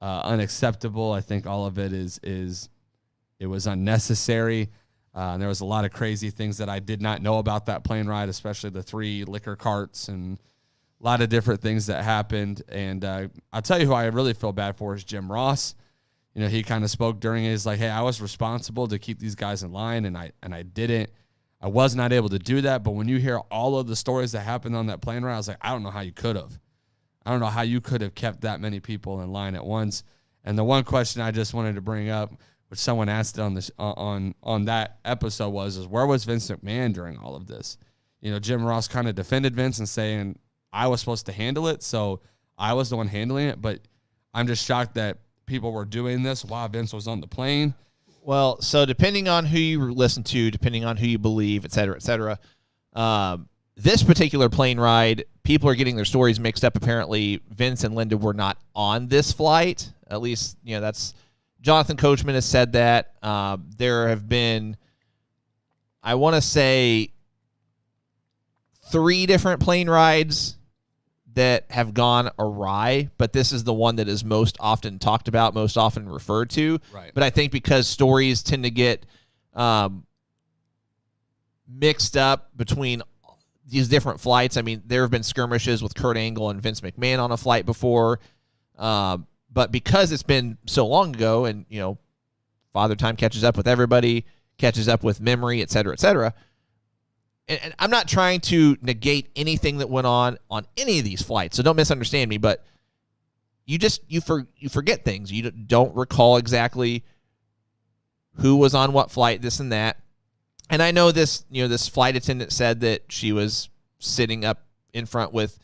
unacceptable. I think all of it it was unnecessary. There was a lot of crazy things that I did not know about that plane ride, especially the 3 liquor carts and a lot of different things that happened. And I'll tell you who I really feel bad for is Jim Ross. You know, he kind of spoke during it. He's like, hey, I was responsible to keep these guys in line, and I didn't. I was not able to do that. But when you hear all of the stories that happened on that plane ride, I was like, I don't know how you could have. I don't know how you could have kept that many people in line at once. And the one question I just wanted to bring up, which someone asked on this on that episode, was where was Vince McMahon during all of this? You know, Jim Ross kind of defended Vince and saying, I was supposed to handle it, so I was the one handling it. But I'm just shocked that people were doing this while Vince was on the plane. Well, so depending on who you listen to, depending on who you believe, et cetera, this particular plane ride, people are getting their stories mixed up. Apparently, Vince and Linda were not on this flight. At least, that's Jonathan Coachman has said that. There have been, I want to say, 3 different plane rides that have gone awry, but this is the one that is most often talked about, most often referred to. Right. But I think because stories tend to get mixed up between these different flights. I mean, there have been skirmishes with Kurt Angle and Vince McMahon on a flight before, but because it's been so long ago, and Father Time catches up with everybody, catches up with memory, et cetera. And I'm not trying to negate anything that went on any of these flights, so don't misunderstand me. But you forget things. You don't recall exactly who was on what flight, this and that. And I know this flight attendant said that she was sitting up in front with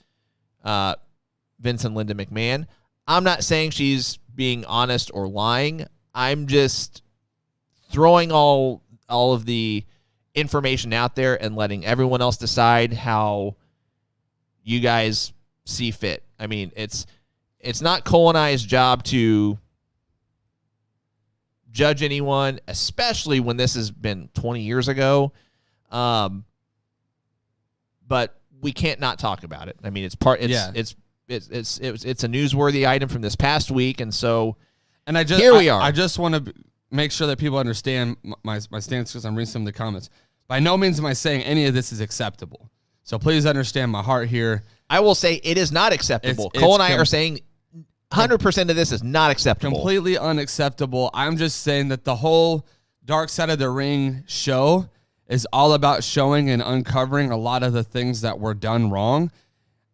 Vince and Linda McMahon. I'm not saying she's being honest or lying. I'm just throwing all of the information out there and letting everyone else decide how you guys see fit. I mean, it's not Cole and I's job to judge anyone, especially when this has been 20 years ago. But we can't not talk about it. I mean, it's a newsworthy item from this past week, and so here we are. I just want to make sure that people understand my stance, because I'm reading some of the comments. By no means am I saying any of this is acceptable. So please understand my heart here. I will say it is not acceptable. Cole and I are saying 100% of this is not acceptable. Completely unacceptable. I'm just saying that the whole Dark Side of the Ring show is all about showing and uncovering a lot of the things that were done wrong.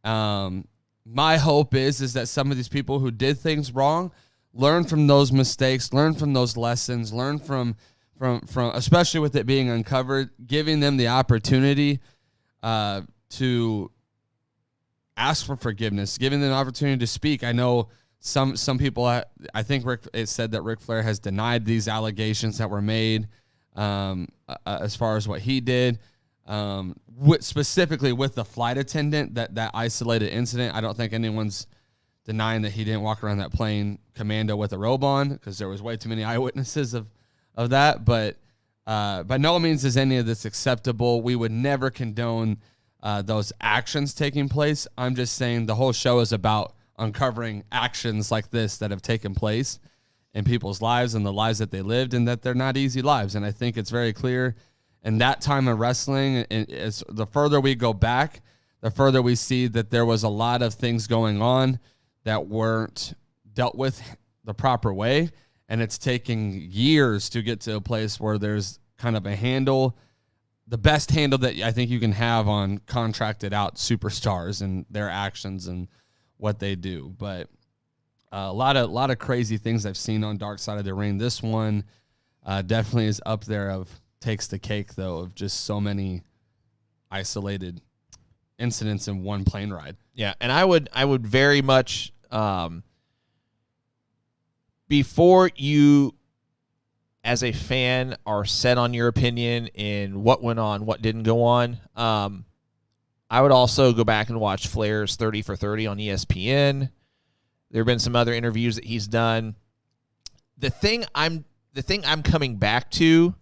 My hope is that some of these people who did things wrong learn from those mistakes, learn from those lessons, learn from especially with it being uncovered, giving them the opportunity to ask for forgiveness, giving them an opportunity to speak. I know some people, I think it said that Ric Flair has denied these allegations that were made as far as what he did. Specifically with the flight attendant, that isolated incident, I don't think anyone's denying that he didn't walk around that plane commando with a robe on, because there was way too many eyewitnesses of that. But by no means is any of this acceptable. We would never condone those actions taking place. I'm just saying the whole show is about uncovering actions like this that have taken place in people's lives and the lives that they lived, and that they're not easy lives. And I think it's very clear in that time of wrestling, and as the further we go back, the further we see that there was a lot of things going on that weren't dealt with the proper way. And it's taking years to get to a place where there's kind of a handle, the best handle that I think you can have on contracted out superstars and their actions and what they do. But a lot of crazy things I've seen on Dark Side of the Ring. This one definitely is up there of takes the cake, though, of just so many isolated incidents in one plane ride. Yeah, and I would very much, before you as a fan are set on your opinion in what went on, what didn't go on, I would also go back and watch Flair's 30 for 30 on ESPN. There have been some other interviews that he's done. The thing I'm coming back to,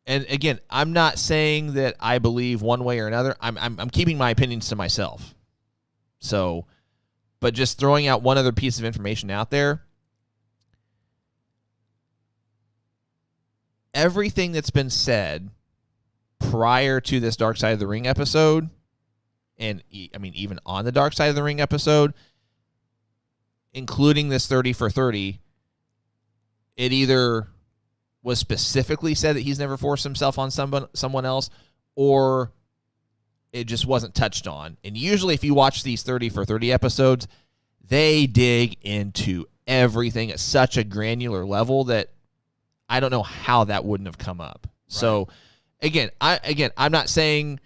and again, I'm not saying that I believe one way or another. I'm keeping my opinions to myself. So, but just throwing out one other piece of information out there. Everything that's been said prior to this Dark Side of the Ring episode, and I mean even on the Dark Side of the Ring episode, including this 30 for 30, it either was specifically said that he's never forced himself on someone else, or it just wasn't touched on. And usually if you watch these 30 for 30 episodes, they dig into everything at such a granular level that I don't know how that wouldn't have come up. Right. So again, I'm not saying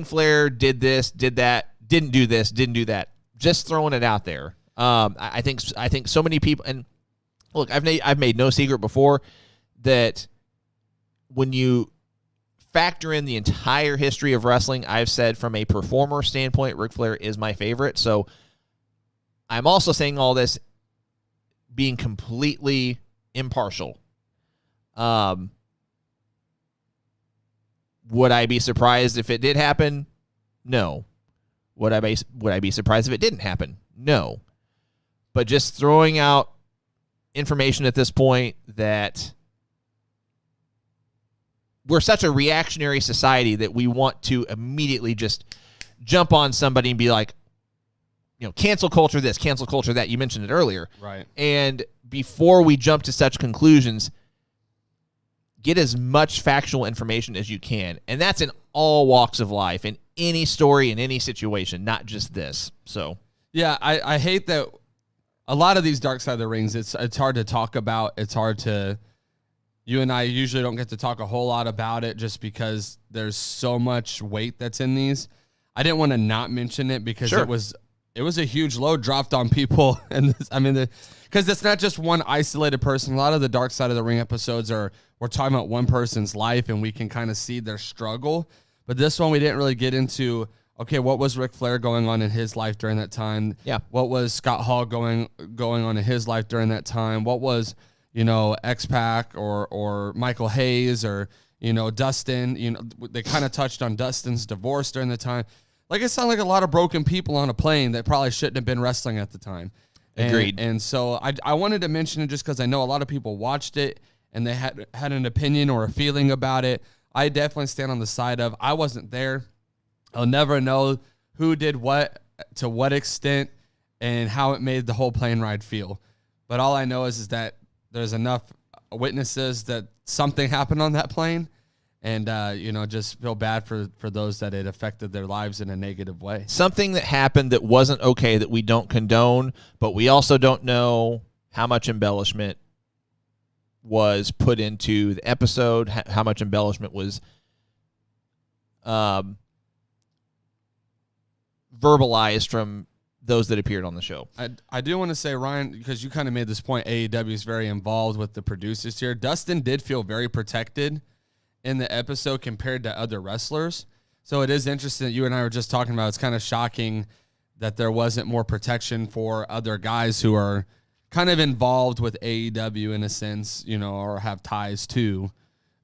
Flair did this, did that, didn't do this, didn't do that. Just throwing it out there. I think so many people, and look, I've made no secret before that when you factor in the entire history of wrestling, I've said from a performer standpoint, Ric Flair is my favorite. So I'm also saying all this being completely impartial. Would I be surprised if it did happen? No. Would I be surprised if it didn't happen? No. But just throwing out information at this point that we're such a reactionary society that we want to immediately just jump on somebody and be like, cancel culture this, cancel culture that. You mentioned it earlier. Right. And before we jump to such conclusions, get as much factual information as you can. And that's in all walks of life, in any story, in any situation, not just this. So, yeah, I hate that a lot of these Dark Side of the Rings, it's hard to talk about. It's hard to, you and I usually don't get to talk a whole lot about it just because there's so much weight that's in these. I didn't want to not mention it because Sure. it was a huge load dropped on people. And because it's not just one isolated person. A lot of the Dark Side of the Ring episodes we're talking about one person's life and we can kind of see their struggle. But this one, we didn't really get into, okay, what was Ric Flair going on in his life during that time? Yeah. What was Scott Hall going on in his life during that time? What was, X-Pac or Michael Hayes or, Dustin? They kind of touched on Dustin's divorce during the time. Like, it sounded like a lot of broken people on a plane that probably shouldn't have been wrestling at the time. Agreed. And so I wanted to mention it just because I know a lot of people watched it and they had an opinion or a feeling about it. I definitely stand on the side of, I wasn't there. I'll never know who did what, to what extent, and how it made the whole plane ride feel. But all I know is that there's enough witnesses that something happened on that plane. And, just feel bad for those that it affected their lives in a negative way. Something that happened that wasn't okay that we don't condone, but we also don't know how much embellishment was put into the episode, how much embellishment was verbalized from those that appeared on the show. I do want to say, Ryan, because you kind of made this point, AEW is very involved with the producers here. Dustin did feel very protected in the episode compared to other wrestlers. So it is interesting that you and I were just talking about. It's kind of shocking that there wasn't more protection for other guys who are kind of involved with AEW in a sense, or have ties to,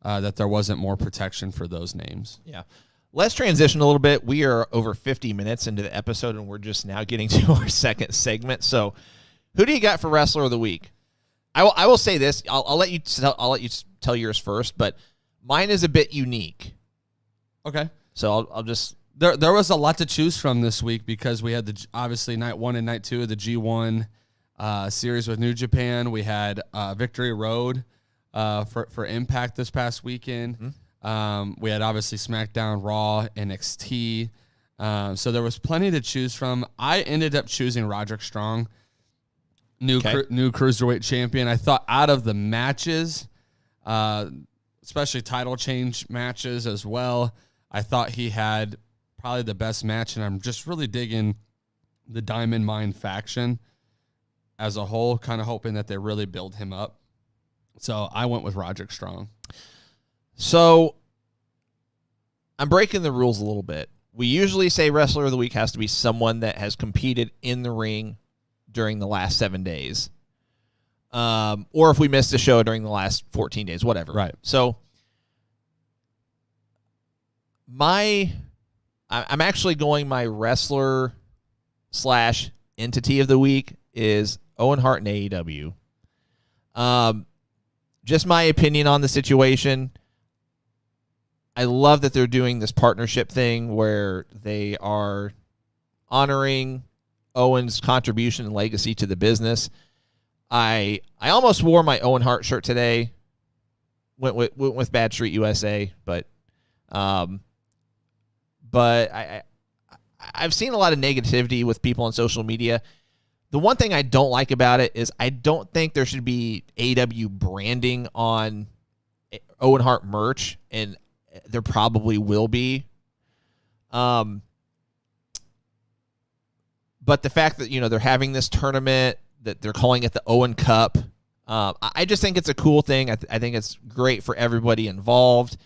that there wasn't more protection for those names. Yeah. Let's transition a little bit. We are over 50 minutes into the episode, and we're just now getting to our second segment. So, who do you got for Wrestler of the Week? I will say this. I'll let you tell yours first, but mine is a bit unique. Okay. So I'll just there was a lot to choose from this week because we had obviously night 1 and night 2 of the G1 series with New Japan. We had Victory Road for Impact this past weekend. Mm-hmm. We had obviously SmackDown, Raw, NXT. So there was plenty to choose from. I ended up choosing Roderick Strong, new Cruiserweight champion. I thought out of the matches, especially title change matches as well, I thought he had probably the best match, and I'm just really digging the Diamond Mine faction as a whole, kind of hoping that they really build him up. So I went with Roderick Strong. So, I'm breaking the rules a little bit. We usually say Wrestler of the Week has to be someone that has competed in the ring during the last 7 days. Or if we missed a show during the last 14 days, whatever. Right. So, I'm actually going my wrestler / entity of the week is Owen Hart and AEW. Just my opinion on the situation. I love that they're doing this partnership thing where they are honoring Owen's contribution and legacy to the business. I almost wore my Owen Hart shirt today. Went with Bad Street USA, but I've seen a lot of negativity with people on social media. The one thing I don't like about it is I don't think there should be AEW branding on Owen Hart merch, and there probably will be. But the fact that, they're having this tournament, that they're calling it the Owen Cup, I just think it's a cool thing. I think it's great for everybody involved.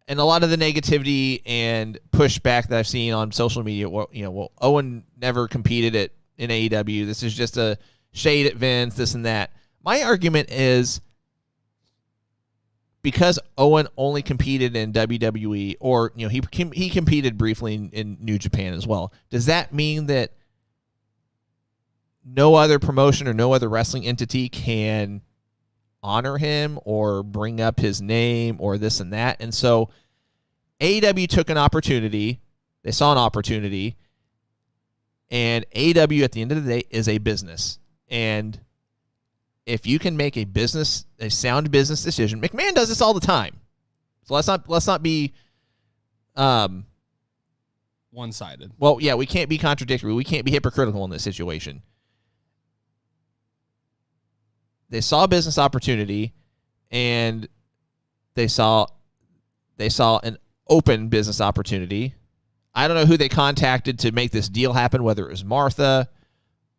And a lot of the negativity and pushback that I've seen on social media, Owen never competed in AEW. This is just a shade at Vince, this and that. My argument is, because Owen only competed in WWE, or he competed briefly in New Japan as well, does that mean that no other promotion or no other wrestling entity can honor him or bring up his name or this and that? And so AEW took an opportunity. They saw an opportunity, and AEW at the end of the day is a business. And if you can make a sound business decision, McMahon does this all the time. So let's not be one-sided. Well, yeah, we can't be contradictory. We can't be hypocritical in this situation. They saw a business opportunity, and they saw an open business opportunity. I don't know who they contacted to make this deal happen, whether it was Martha,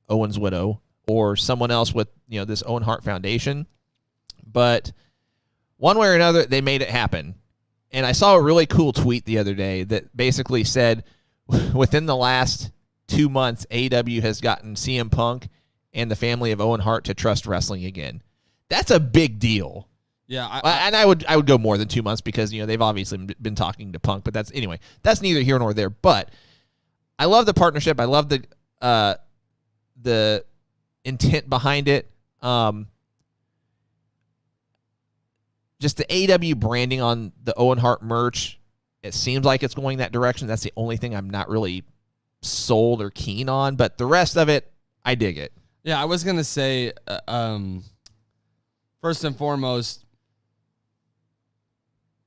Owen's widow, or someone else with this Owen Hart Foundation. But one way or another, they made it happen. And I saw a really cool tweet the other day that basically said, within the last 2 months, AEW has gotten CM Punk and the family of Owen Hart to trust wrestling again. That's a big deal. Yeah, and I would go more than 2 months because they've obviously been talking to Punk, but that's neither here nor there. But I love the partnership. I love the intent behind it. Just the AEW branding on the Owen Hart merch, it seems like it's going that direction. That's the only thing I'm not really sold or keen on, but the rest of it, I dig it. Yeah, I was gonna say, first and foremost,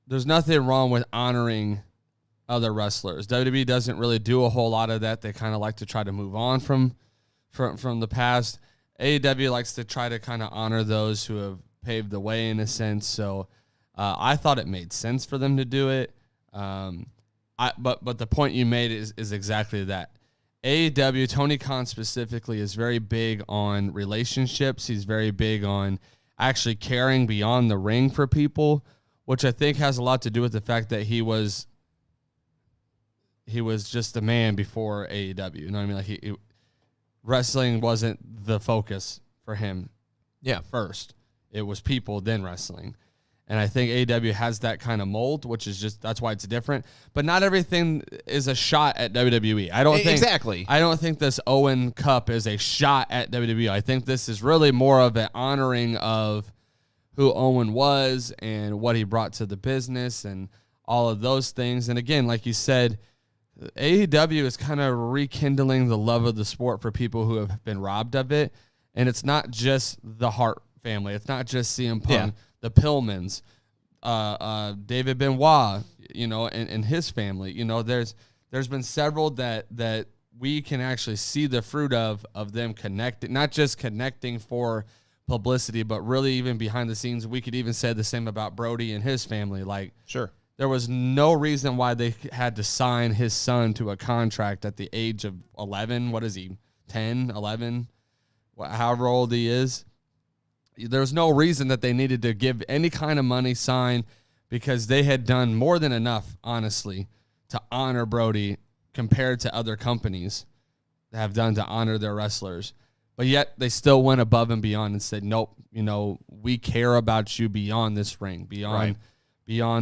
there's nothing wrong with honoring other wrestlers. WWE doesn't really do a whole lot of that. They kind of like to try to move on from the past. AEW likes to try to kind of honor those who have paved the way in a sense. So I thought it made sense for them to do it. But the point you made is exactly that. AEW, Tony Khan specifically, is very big on relationships. He's very big on actually caring beyond the ring for people, which I think has a lot to do with the fact that he was just a man before AEW. You know what I mean? Like wrestling wasn't the focus for him. Yeah. First, it was people, then wrestling. And I think AEW has that kind of mold, which is that's why it's different. But not everything is a shot at WWE. I don't think this Owen Cup is a shot at WWE. I think this is really more of an honoring of who Owen was and what he brought to the business and all of those things. And again, like you said, AEW is kind of rekindling the love of the sport for people who have been robbed of it. And it's not just the Hart family. It's not just CM Punk. Yeah. The Pillmans, David Benoit, and his family. There's been several that we can actually see the fruit of them connecting, not just connecting for publicity, but really even behind the scenes. We could even say the same about Brody and his family. Like, sure, there was no reason why they had to sign his son to a contract at the age of 11. What is he, 10, 11, however old he is? There's no reason that they needed to give any kind of money sign, because they had done more than enough, honestly, to honor Brody compared to other companies that have done to honor their wrestlers. But yet they still went above and beyond and said, nope, we care about you beyond this ring, beyond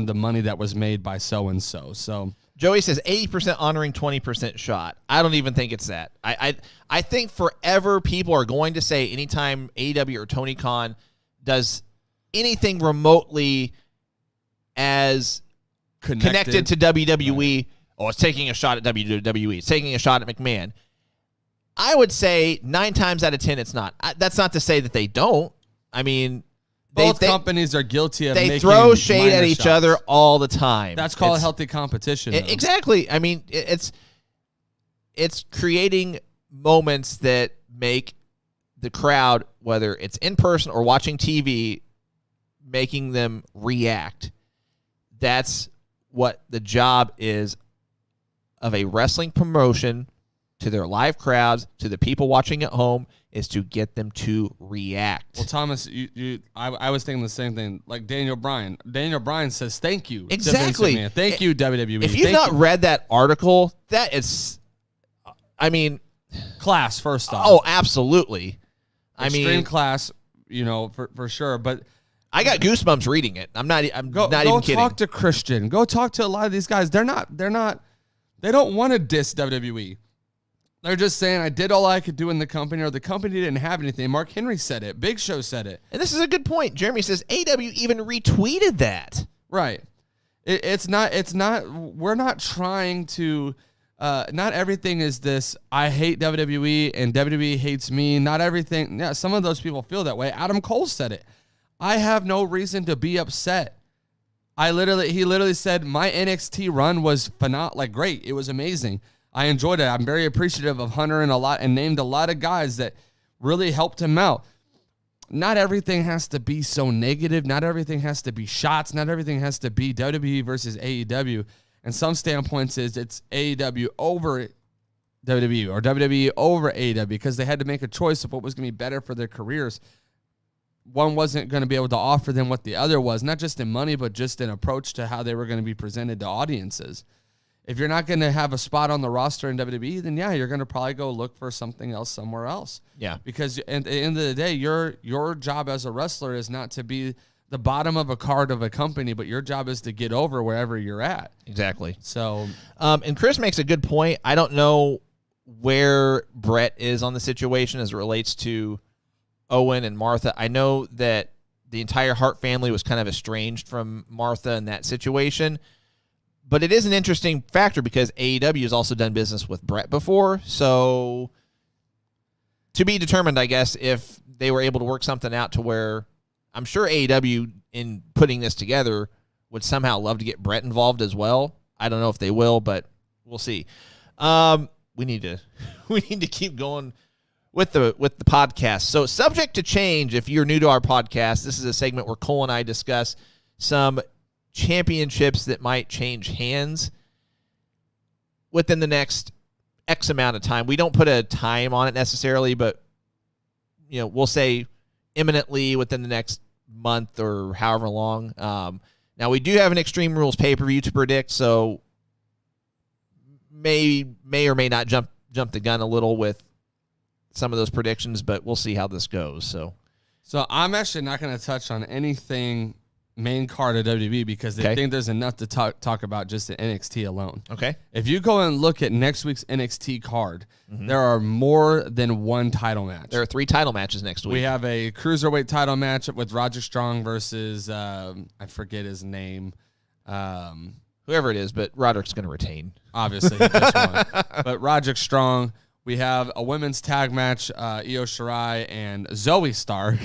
the money that was made by so-and-so. So Joey says 80% honoring, 20% shot. I don't even think it's that. I think forever people are going to say anytime AEW or Tony Khan does anything remotely as connected to WWE, right, it's taking a shot at WWE. It's taking a shot at McMahon. I would say 9 times out of 10 it's not. That's not to say that they don't. I mean, both companies are guilty of they making throw shade at each shots. other all the time. That's called healthy competition. Exactly. I mean, it's creating moments that make the crowd, whether it's in person or watching TV, making them react. That's what the job is of a wrestling promotion to their live crowds, to the people watching at home, is to get them to react. Well, Thomas, I was thinking the same thing. Like Daniel Bryan. Daniel Bryan says thank you. Exactly. Thank you, WWE. If you've not read that article, that is, I mean, class, first off. Oh, absolutely. Extreme class, for sure. But I got goosebumps reading it. I'm not even kidding. Go talk to Christian. Go talk to a lot of these guys. They don't want to diss WWE. They're just saying, I did all I could do in the company, or the company didn't have anything. Mark Henry said it. Big Show said it. And this is a good point. Jeremy says AW even retweeted that. Right. It's not, we're not trying to, not everything is this, I hate WWE and WWE hates me. Not everything. Yeah, some of those people feel that way. Adam Cole said it. I have no reason to be upset. He literally said my NXT run was great. It was amazing. I enjoyed it. I'm very appreciative of Hunter and named a lot of guys that really helped him out. Not everything has to be so negative. Not everything has to be shots. Not everything has to be WWE versus AEW. And some standpoints it's AEW over WWE or WWE over AEW, because they had to make a choice of what was going to be better for their careers. One wasn't going to be able to offer them what the other was, not just in money, but just in approach to how they were going to be presented to audiences. If you're not going to have a spot on the roster in WWE, then yeah, you're going to probably go look for something else somewhere else. Yeah. Because at the end of the day, your job as a wrestler is not to be the bottom of a card of a company, but your job is to get over wherever you're at. Exactly. So, and Chris makes a good point. I don't know where Brett is on the situation as it relates to Owen and Martha. I know that the entire Hart family was kind of estranged from Martha in that situation. But it is an interesting factor because AEW has also done business with Brett before. So to be determined, I guess, if they were able to work something out to where I'm sure AEW in putting this together would somehow love to get Brett involved as well. I don't know if they will, but we'll see. We need to keep going with the podcast. So subject to change, if you're new to our podcast, this is a segment where Cole and I discuss some championships that might change hands. within the next X amount of time. We don't put a time on it necessarily, but we'll say imminently within the next month or however long. Now we do have an Extreme Rules pay-per-view to predict, so may or may not jump the gun a little with some of those predictions, but we'll see how this goes. So I'm actually not going to touch on anything main card of WWE because they think there's enough to talk about just the NXT alone. Okay. If you go and look at next week's NXT card, there are more than one title match. There are 3 title matches next week. We have a Cruiserweight title match with Roderick Strong versus, I forget his name. Whoever it is, but Roderick's going to retain. Obviously, he just won. But Roderick Strong. We have a women's tag match, Io Shirai and Zoe Stark.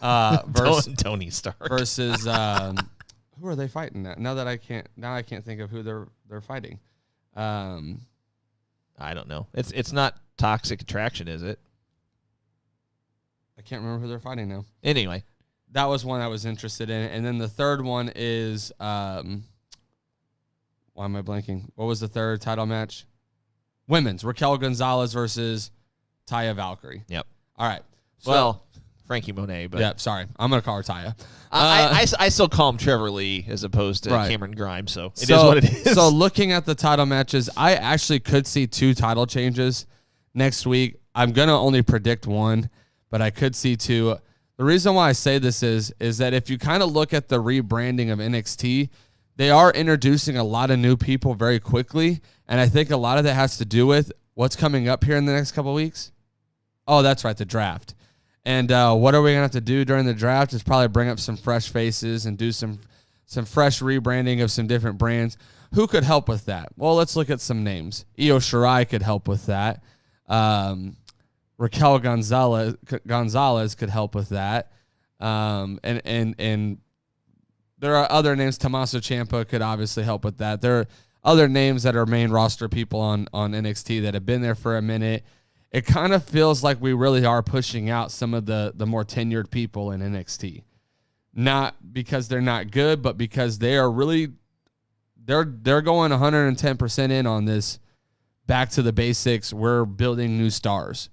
Versus Tony Stark versus who are they fighting now? I can't think of who they're fighting. I don't know. It's not Toxic Attraction, is it? I can't remember who they're fighting now. Anyway, that was one I was interested in, and then the third one is why am I blanking? What was the third title match? Women's Raquel Gonzalez versus Taya Valkyrie. Yep. All right. So, Frankie Monet, but sorry, I'm gonna call her Taya. I still call him Trevor Lee as opposed to Cameron Grimes, so it is what it is. So looking at the title matches, I actually could see 2 title changes next week. I'm gonna only predict one, but I could see 2. The reason why I say this is that if you kind of look at the rebranding of NXT, they are introducing a lot of new people very quickly, and I think a lot of that has to do with what's coming up here in the next couple of weeks. Oh, that's right, the draft. And what are we going to have to do during the draft is probably bring up some fresh faces and do some fresh rebranding of some different brands. Who could help with that? Well, let's look at some names. Io Shirai could help with that. Raquel Gonzalez could help with that. And there are other names. Tommaso Ciampa could obviously help with that. There are other names that are main roster people on NXT that have been there for a minute. It kind of feels like we really are pushing out some of the more tenured people in NXT. Not because they're not good, but because they are really they're going 110% in on this back to the basics. We're building new stars.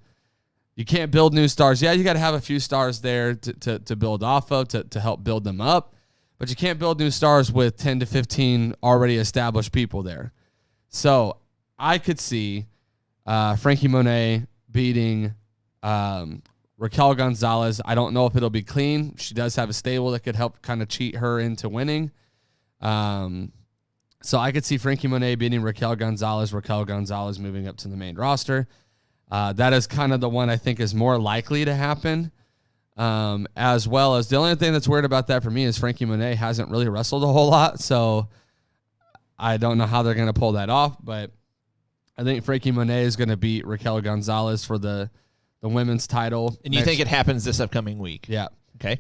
You can't build new stars. Yeah, you got to have a few stars there to build off of, to help build them up. But you can't build new stars with 10 to 15 already established people there. So I could see Frankie Monet beating Raquel Gonzalez. I don't know if it'll be clean. She does have a stable that could help kind of cheat her into winning. So I could see Frankie Monet beating Raquel Gonzalez moving up to the main roster. That is kind of the one I think is more likely to happen. As well as the only thing that's weird about that for me is Frankie Monet hasn't really wrestled a whole lot. So I don't know how they're going to pull that off, but I think Frankie Monet is going to beat Raquel Gonzalez for the women's title. And you think it happens this upcoming week? Yeah. Okay.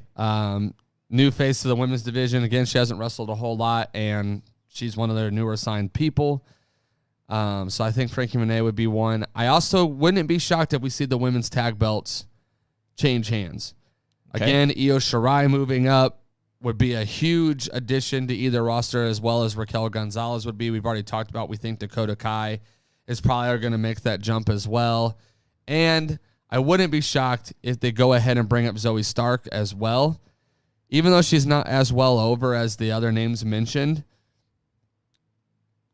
New face to the women's division. Again, she hasn't wrestled a whole lot, and she's one of their newer signed people. So I think Frankie Monet would be one. I also wouldn't be shocked if we see the women's tag belts change hands. Okay. Again, Io Shirai moving up would be a huge addition to either roster, as well as Raquel Gonzalez would be. We've already talked about we think Dakota Kai is probably going to make that jump as well. And I wouldn't be shocked if they go ahead and bring up Zoe Stark as well. Even though she's not as well over as the other names mentioned,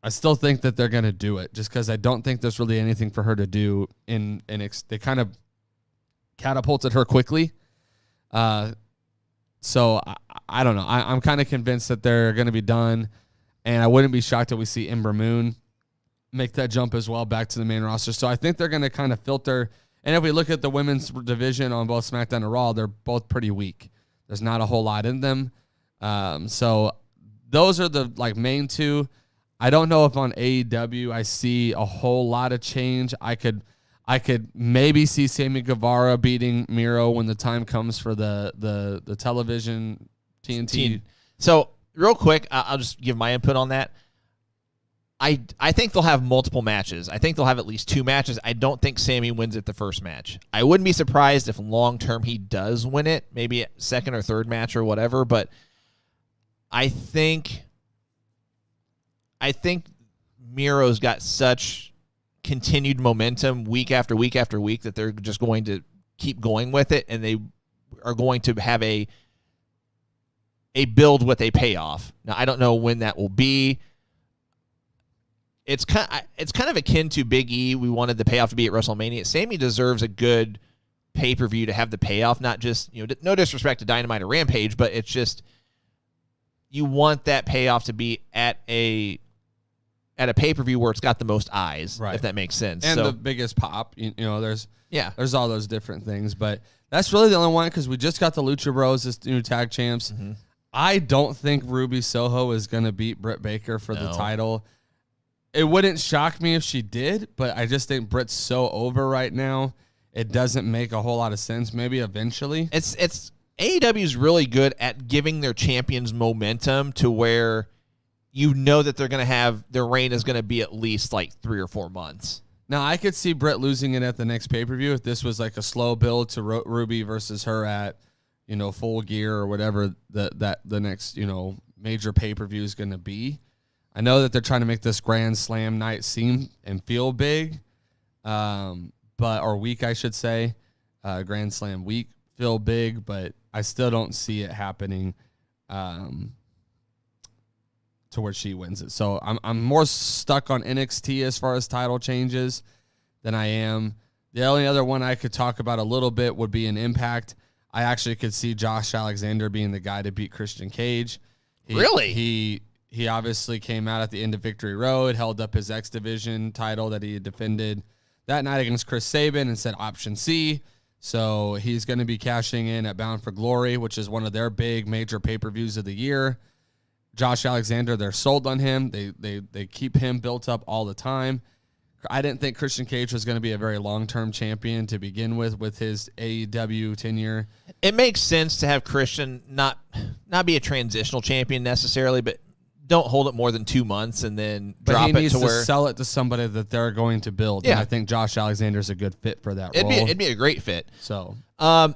I still think that they're going to do it just because I don't think there's really anything for her to do in they kind of catapulted her quickly. So I don't know. I'm kind of convinced that they're going to be done, and I wouldn't be shocked if we see Ember Moon make that jump as well back to the main roster. So I think they're going to kind of filter. And if we look at the women's division on both SmackDown and Raw, they're both pretty weak. There's not a whole lot in them. So those are the main two. I don't know if on AEW I see a whole lot of change. I could maybe see Sammy Guevara beating Miro when the time comes for the television TNT. So real quick, I'll just give my input on that. I think they'll have multiple matches. I think they'll have at least 2 matches. I don't think Sammy wins at the first match. I wouldn't be surprised if long-term he does win it, maybe at second or third match or whatever, but I think Miro's got such continued momentum week after week after week that they're just going to keep going with it, and they are going to have a build with a payoff. Now, I don't know when that will be. It's kind of akin to Big E. We wanted the payoff to be at WrestleMania. Sammy deserves a good pay-per-view to have the payoff, not just, no disrespect to Dynamite or Rampage, but it's just you want that payoff to be at a pay-per-view where it's got the most eyes, right, if that makes sense. And the biggest pop. There's all those different things, but that's really the only one because we just got the Lucha Bros as new tag champs. Mm-hmm. I don't think Ruby Soho is going to beat Britt Baker for the title. It wouldn't shock me if she did, but I just think Britt's so over right now. It doesn't make a whole lot of sense. Maybe eventually. It's AEW is really good at giving their champions momentum to where that they're going to have their reign is going to be at least like 3 or 4 months. Now, I could see Britt losing it at the next pay-per-view if this was like a slow build to Ruby versus her at, Full Gear or whatever the next, major pay-per-view is going to be. I know that they're trying to make this Grand Slam night seem and feel big, or week, I should say. Grand Slam week feel big, but I still don't see it happening to where she wins it. So I'm more stuck on NXT as far as title changes than I am. The only other one I could talk about a little bit would be an Impact. I actually could see Josh Alexander being the guy to beat Christian Cage. Really? He obviously came out at the end of Victory Road, held up his X Division title that he had defended that night against Chris Sabin and said option C. So he's going to be cashing in at Bound for Glory, which is one of their big major pay-per-views of the year. Josh Alexander, they're sold on him. They keep him built up all the time. I didn't think Christian Cage was going to be a very long-term champion to begin with his AEW tenure. It makes sense to have Christian not be a transitional champion necessarily, but don't hold it more than 2 months and then drop it to where... But he needs to sell it to somebody that they're going to build. Yeah. And I think Josh Alexander's a good fit for that role. It'd be a great fit. So I'm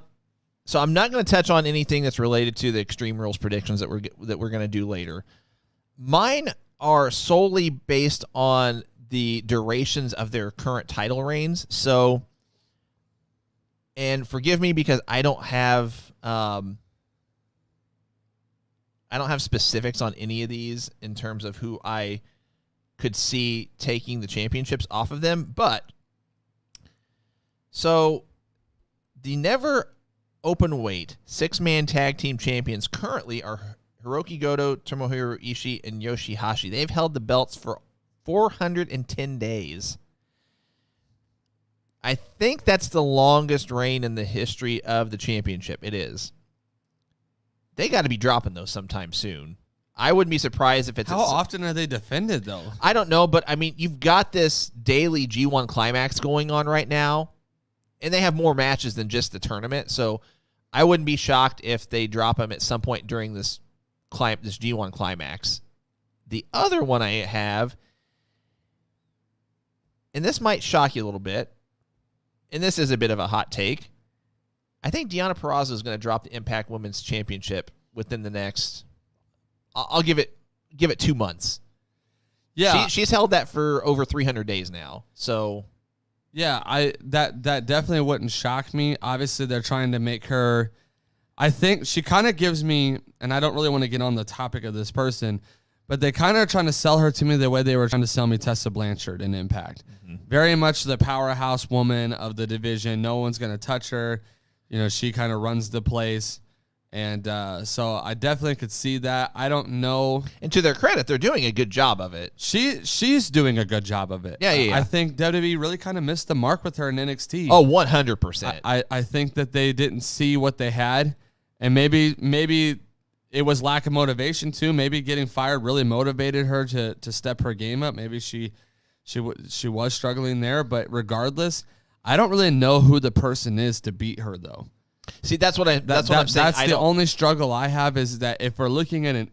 not going to touch on anything that's related to the Extreme Rules predictions that we're going to do later. Mine are solely based on the durations of their current title reigns. So, and forgive me because I don't have specifics on any of these in terms of who I could see taking the championships off of them. But so the never open weight 6-man tag team champions currently are Hiroki Goto, Tomohiro Ishii, and Yoshihashi. They've held the belts for 410 days. I think that's the longest reign in the history of the championship. It is. They got to be dropping those sometime soon. I wouldn't be surprised if it's... How often are they defended, though? I don't know, but, I mean, you've got this daily G1 Climax going on right now, and they have more matches than just the tournament, so I wouldn't be shocked if they drop them at some point during this G1 Climax. The other one I have, and this might shock you a little bit, and this is a bit of a hot take, I think Deonna Purrazzo is going to drop the Impact Women's Championship within the next... I'll give it 2 months. Yeah, she's held that for over 300 days now. So, yeah, that definitely wouldn't shock me. Obviously, they're trying to make her. I think she kind of gives me, and I don't really want to get on the topic of this person, but they kind of are trying to sell her to me the way they were trying to sell me Tessa Blanchard in Impact. Mm-hmm. Very much the powerhouse woman of the division. No one's going to touch her. You know, she kind of runs the place. And so I definitely could see that. I don't know. And to their credit, they're doing a good job of it. She's doing a good job of it. Yeah. I think WWE really kind of missed the mark with her in NXT. Oh, 100%. I think that they didn't see what they had. And maybe it was lack of motivation too. Maybe getting fired really motivated her to step her game up. Maybe she was struggling there. But regardless, I don't really know who the person is to beat her though. See, that's what I'm saying. That's the only struggle I have is that if we're looking at it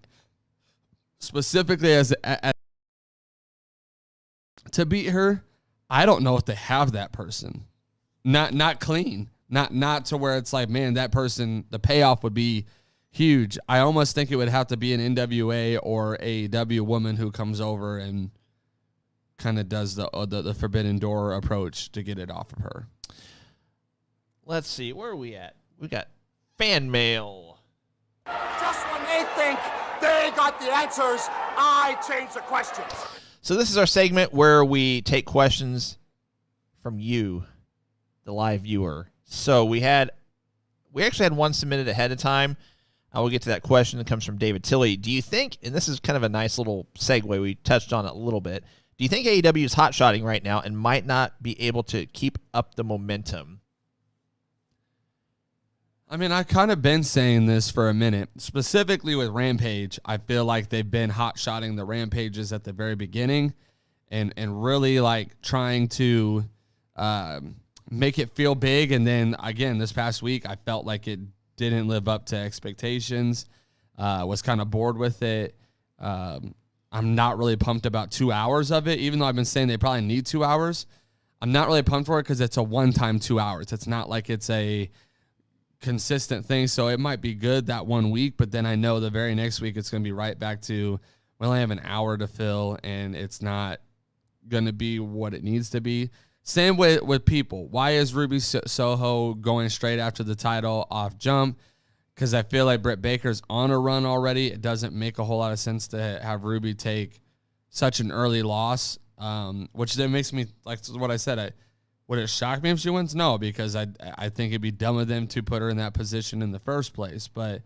specifically as to beat her, I don't know if they have that person. Not clean. Not to where it's like, man, that person, the payoff would be huge. I almost think it would have to be an NWA or AEW woman who comes over and kind of does the Forbidden Door approach to get it off of her. Let's see. Where are we at? We got fan mail. Just when they think they got the answers, I change the questions. So this is our segment where we take questions from you, the live viewer. So we actually had one submitted ahead of time. I will get to that question that comes from David Tilley. Do you think, and this is kind of a nice little segue, we touched on it a little bit, do you think AEW is hot-shotting right now and might not be able to keep up the momentum? I mean, I've kind of been saying this for a minute. Specifically with Rampage, I feel like they've been hot-shotting the Rampages at the very beginning and really, like, trying to make it feel big. And then, again, this past week, I felt like it didn't live up to expectations, was kind of bored with it. I'm not really pumped about 2 hours of it, even though I've been saying they probably need 2 hours. I'm not really pumped for it because it's a one-time 2 hours. It's not like it's a consistent thing, so it might be good that 1 week, but then I know the very next week it's going to be right back to, we only have an hour to fill, and it's not going to be what it needs to be. Same with people. Why is Ruby Soho going straight after the title off Jump? Because I feel like Britt Baker's on a run already. It doesn't make a whole lot of sense to have Ruby take such an early loss, which then makes me, like what I said, would it shock me if she wins? No, because I think it'd be dumb of them to put her in that position in the first place. But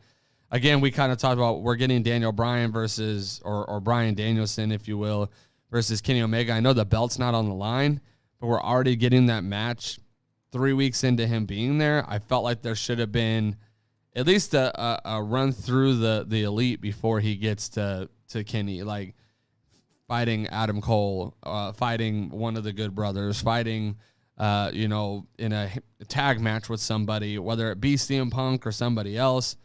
again, we kind of talked about we're getting Daniel Bryan versus, or Bryan Danielson, if you will, versus Kenny Omega. I know the belt's not on the line, but we're already getting that match 3 weeks into him being there. I felt like there should have been at least a run through the Elite before he gets to Kenny, like fighting Adam Cole, fighting one of the Good Brothers, fighting in a tag match with somebody, whether it be CM Punk or somebody else,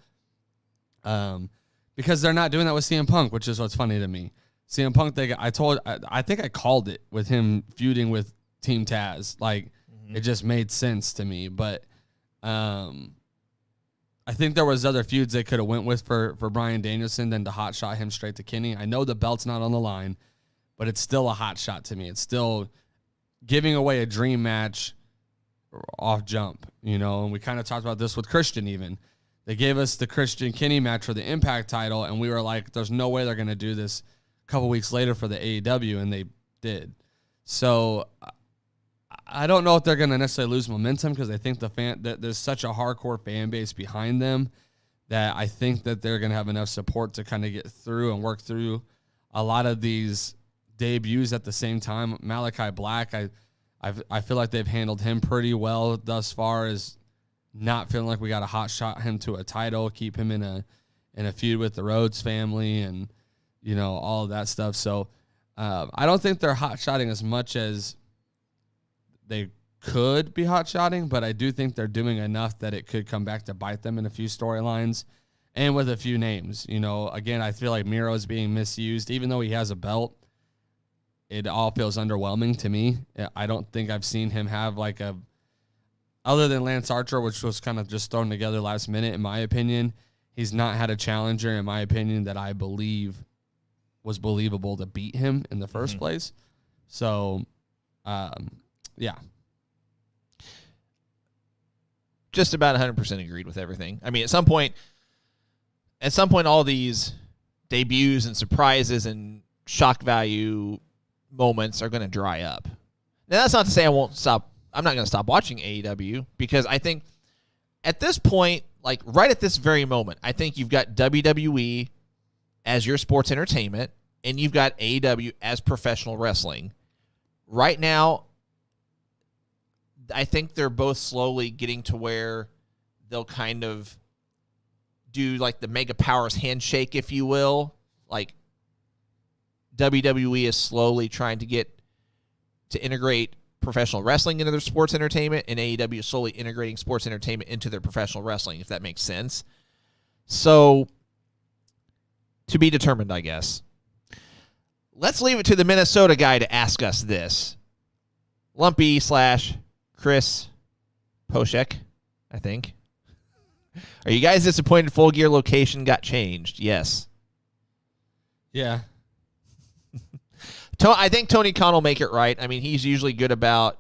because they're not doing that with CM Punk, which is what's funny to me. CM Punk, I think I called it with him feuding with Team Taz. Like, it just made sense to me. But I think there was other feuds they could have went with for Bryan Danielson than to hot shot him straight to Kenny. I know the belt's not on the line, but it's still a hot shot to me. It's still giving away a dream match off Jump, and we kind of talked about this with Christian even. They gave us the Christian Kenny match for the Impact title, and we were like, there's no way they're going to do this a couple weeks later for the AEW, and they did. So I don't know if they're going to necessarily lose momentum because I think that there's such a hardcore fan base behind them that I think that they're going to have enough support to kind of get through and work through a lot of these debuts at the same time. Malachi Black, I feel like they've handled him pretty well thus far, as not feeling like we got to hot shot him to a title, keep him in a feud with the Rhodes family, and all of that stuff. So I don't think they're hot shotting as much as they could be hot shotting, but I do think they're doing enough that it could come back to bite them in a few storylines and with a few names. Again, I feel like Miro is being misused, even though he has a belt. It all feels underwhelming to me. I don't think I've seen him have other than Lance Archer, which was kind of just thrown together last minute, in my opinion. He's not had a challenger, in my opinion, that I believe was believable to beat him in the first place. So, yeah. Just about 100% agreed with everything. I mean, at some point, all these debuts and surprises and shock value moments are going to dry up. Now, that's not to say I'm not going to stop watching AEW, because I think at this point, like right at this very moment, I think you've got WWE as your sports entertainment and you've got AEW as professional wrestling. Right now, I think they're both slowly getting to where they'll kind of do like the Mega Powers handshake, if you will. Like, WWE is slowly trying to get to integrate professional wrestling into their sports entertainment, and AEW is slowly integrating sports entertainment into their professional wrestling, if that makes sense. So, to be determined, I guess. Let's leave it to the Minnesota guy to ask us this. Lumpy / Chris Poshek, I think. Are you guys disappointed Full Gear location got changed? Yes. Yeah. I think Tony Khan will make it right. I mean, he's usually good about,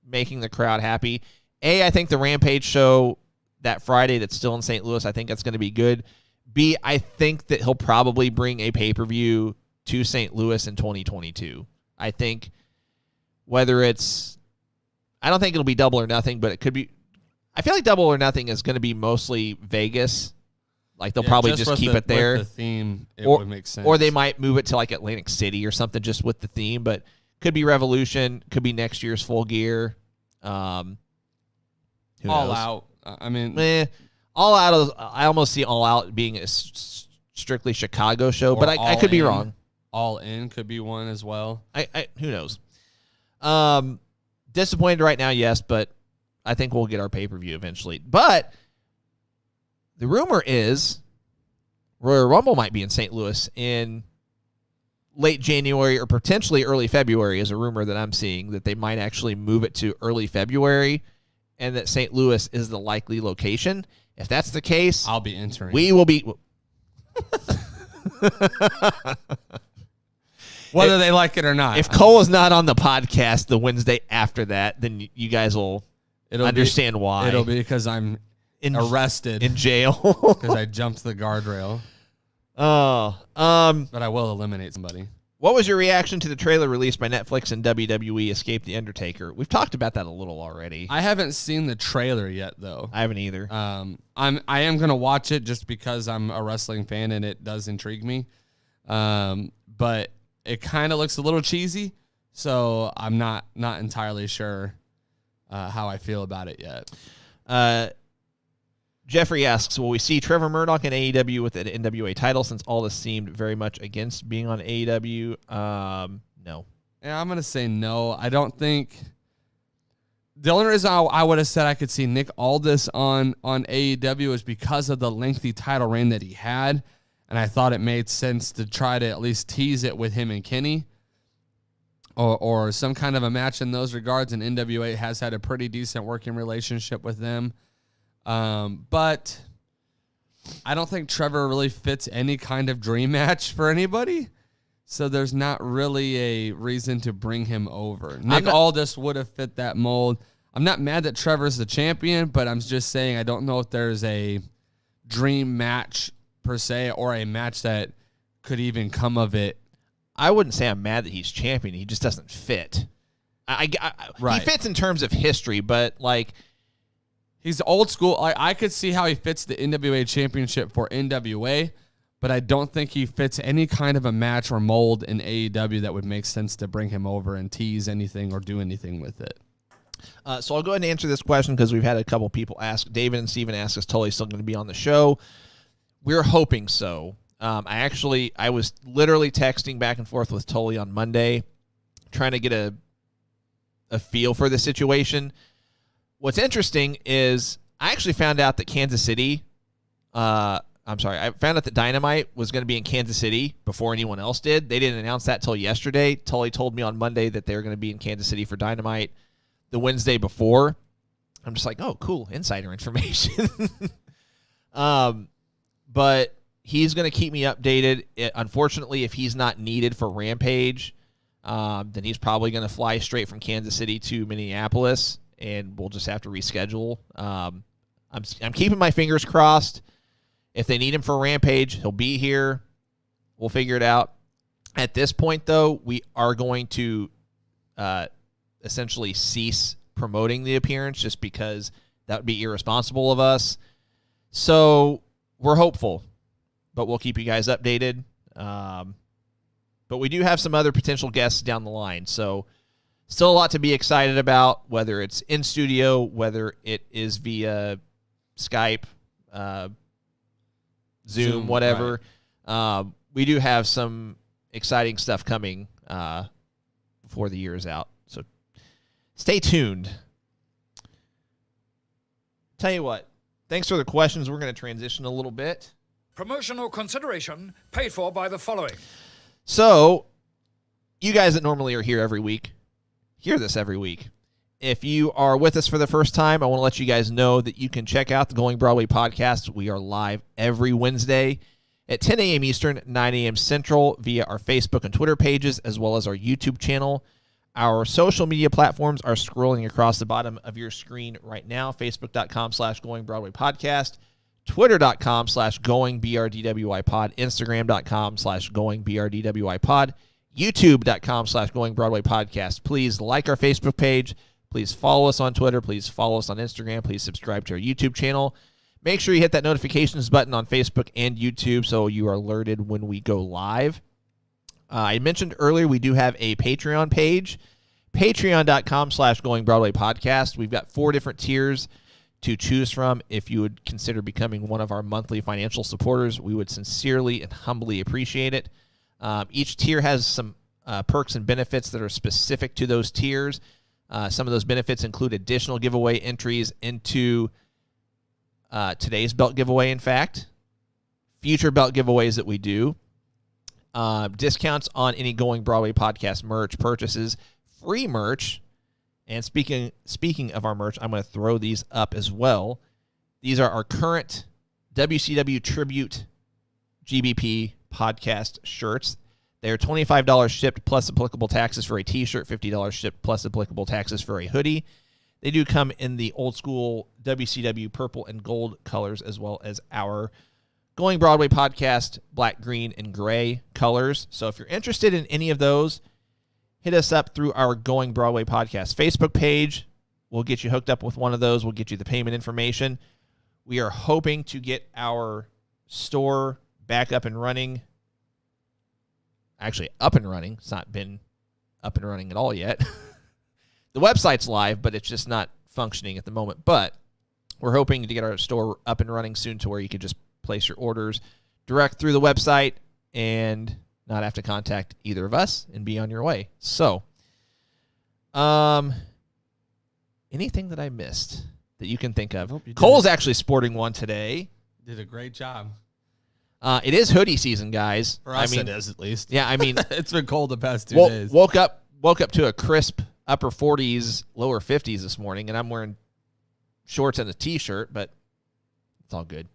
making the crowd happy. I think the Rampage show that Friday that's still in St. Louis, I think that's going to be good. B, I think that he'll probably bring a pay-per-view to St. Louis in 2022. I think whether it's, I don't think it'll be Double or Nothing, but it could be, I feel like Double or Nothing is going to be mostly Vegas. Like they'll probably just keep it there. With the theme, it would make sense. Or they might move it to like Atlantic City or something just with the theme, but could be Revolution, could be next year's Full Gear. Who All knows? Out. I mean, All Out. I almost see All Out being a strictly Chicago show, but I could be wrong. All In could be one as well. Who knows? Disappointed right now, yes, but I think we'll get our pay-per-view eventually. But the rumor is Royal Rumble might be in St. Louis in late January or potentially early February is a rumor that I'm seeing, that they might actually move it to early February and that St. Louis is the likely location. If that's the case, I'll be entering. We will be... Whether they like it or not. If Cole is not on the podcast the Wednesday after that, then you guys will understand why. It'll be because I'm arrested in jail because I jumped the guardrail. But I will eliminate somebody. What was your reaction to the trailer released by Netflix and WWE, Escape the Undertaker? We've talked about that a little already. I haven't seen the trailer yet, though. I haven't either. I am gonna watch it just because I'm a wrestling fan and it does intrigue me. But it kind of looks a little cheesy, so I'm not entirely sure how I feel about it yet. Jeffrey asks, will we see Trevor Murdoch in AEW with an NWA title since all this seemed very much against being on AEW? No. Yeah, I'm going to say no. I don't think... The only reason I would have said I could see Nick Aldis on AEW is because of the lengthy title reign that he had, and I thought it made sense to try to at least tease it with him and Kenny or some kind of a match in those regards, and NWA has had a pretty decent working relationship with them. But I don't think Trevor really fits any kind of dream match for anybody. So there's not really a reason to bring him over. Nick Aldis would have fit that mold. I'm not mad that Trevor's the champion, but I'm just saying I don't know if there's a dream match per se or a match that could even come of it. I wouldn't say I'm mad that he's champion. He just doesn't fit. Right. He fits in terms of history, but like... He's old school. I could see how he fits the NWA championship for NWA, but I don't think he fits any kind of a match or mold in AEW that would make sense to bring him over and tease anything or do anything with it. So I'll go ahead and answer this question because we've had a couple people ask. David and Steven asked, is Tully still going to be on the show? We're hoping so. I was literally texting back and forth with Tully on Monday, trying to get a feel for the situation. What's interesting is I actually found out that I found out that Dynamite was going to be in Kansas City before anyone else did. They didn't announce that till yesterday. Tully told me on Monday that they were going to be in Kansas City for Dynamite the Wednesday before. I'm just like, oh, cool, insider information. But he's going to keep me updated. Unfortunately, if he's not needed for Rampage, then he's probably going to fly straight from Kansas City to Minneapolis, and we'll just have to reschedule. I'm keeping my fingers crossed. If they need him for Rampage, he'll be here. We'll figure it out. At this point, though, we are going to essentially cease promoting the appearance just because that would be irresponsible of us. So we're hopeful, but we'll keep you guys updated. But we do have some other potential guests down the line, so still a lot to be excited about, whether it's in studio, whether it is via Skype, Zoom, whatever. Right. We do have some exciting stuff coming before the year is out, so stay tuned. Tell you what, thanks for the questions. We're going to transition a little bit. Promotional consideration paid for by the following. So, you guys that normally are here every week, hear this every week. If you are with us for the first time, I want to let you guys know that you can check out the Going Broadway podcast. We are live every Wednesday at 10 a.m. Eastern, 9 a.m. Central via our Facebook and Twitter pages, as well as our YouTube channel. Our social media platforms are scrolling across the bottom of your screen right now. Facebook.com/GoingBroadwayPodcast, Twitter.com/GoingBRDWIPod, Instagram.com/GoingBRDWIPod, YouTube.com/GoingBroadwayPodcast. Please like our Facebook page. Please follow us on Twitter. Please follow us on Instagram. Please subscribe to our YouTube channel. Make sure you hit that notifications button on Facebook and YouTube so you are alerted when we go live. I mentioned earlier we do have a Patreon page, patreon.com/GoingBroadwayPodcast. We've got 4 different tiers to choose from. If you would consider becoming one of our monthly financial supporters, we would sincerely and humbly appreciate it. Each tier has some perks and benefits that are specific to those tiers. Some of those benefits include additional giveaway entries into today's belt giveaway, in fact, future belt giveaways that we do, discounts on any Going Broadway podcast merch purchases, free merch, and speaking of our merch, I'm going to throw these up as well. These are our current WCW Tribute GBP podcast shirts. They're $25 shipped plus applicable taxes for a t-shirt, $50 shipped plus applicable taxes for a hoodie. They do come in the old school WCW purple and gold colors, as well as our Going Broadway podcast black, green, and gray colors. So if you're interested in any of those, hit us up through our Going Broadway podcast Facebook page. We'll get you hooked up with one of those. We'll get you the payment information. We are hoping to get our store back up and running. Actually, up and running. It's not been up and running at all yet. The website's live, but it's just not functioning at the moment. But we're hoping to get our store up and running soon to where you can just place your orders direct through the website and not have to contact either of us and be on your way. So, anything that I missed that you can think of? Cole's actually sporting one today. Did a great job. It is hoodie season, guys. For us, it is at least. Yeah, I mean, it's been cold the past 2 days. Woke up to a crisp upper 40s, lower 50s this morning, and I'm wearing shorts and a t-shirt, but it's all good.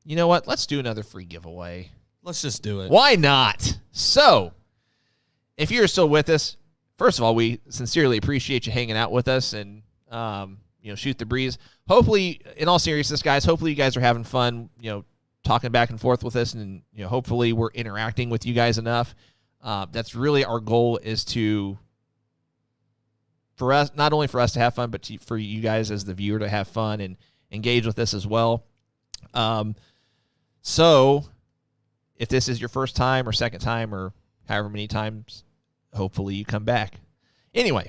You know what? Let's do another free giveaway. Let's just do it. Why not? So, if you're still with us, first of all, we sincerely appreciate you hanging out with us and shoot the breeze. Hopefully, in all seriousness, guys, hopefully you guys are having fun, talking back and forth with us, and hopefully we're interacting with you guys enough. That's really our goal, is for us, not only for us to have fun, but for you guys as the viewer to have fun and engage with this as well. So if this is your first time or second time or however many times, hopefully you come back. Anyway,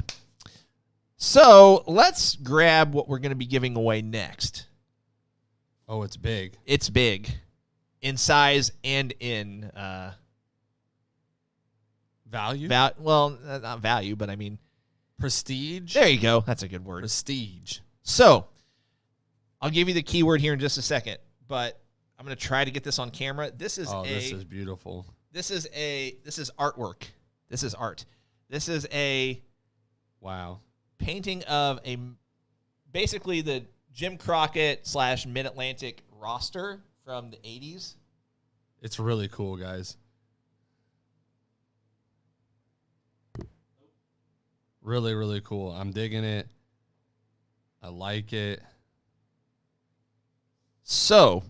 so let's grab what we're going to be giving away next. Oh, it's big. It's big in size and in value. Well, not value, but I mean prestige. There you go. That's a good word. Prestige. So I'll give you the keyword here in just a second, but I'm going to try to get this on camera. This is this is beautiful. This is artwork. This is art. This is a painting of basically the Jim Crockett / Mid-Atlantic roster from the 80s. It's really cool, guys. Really, really cool. I'm digging it. I like it. So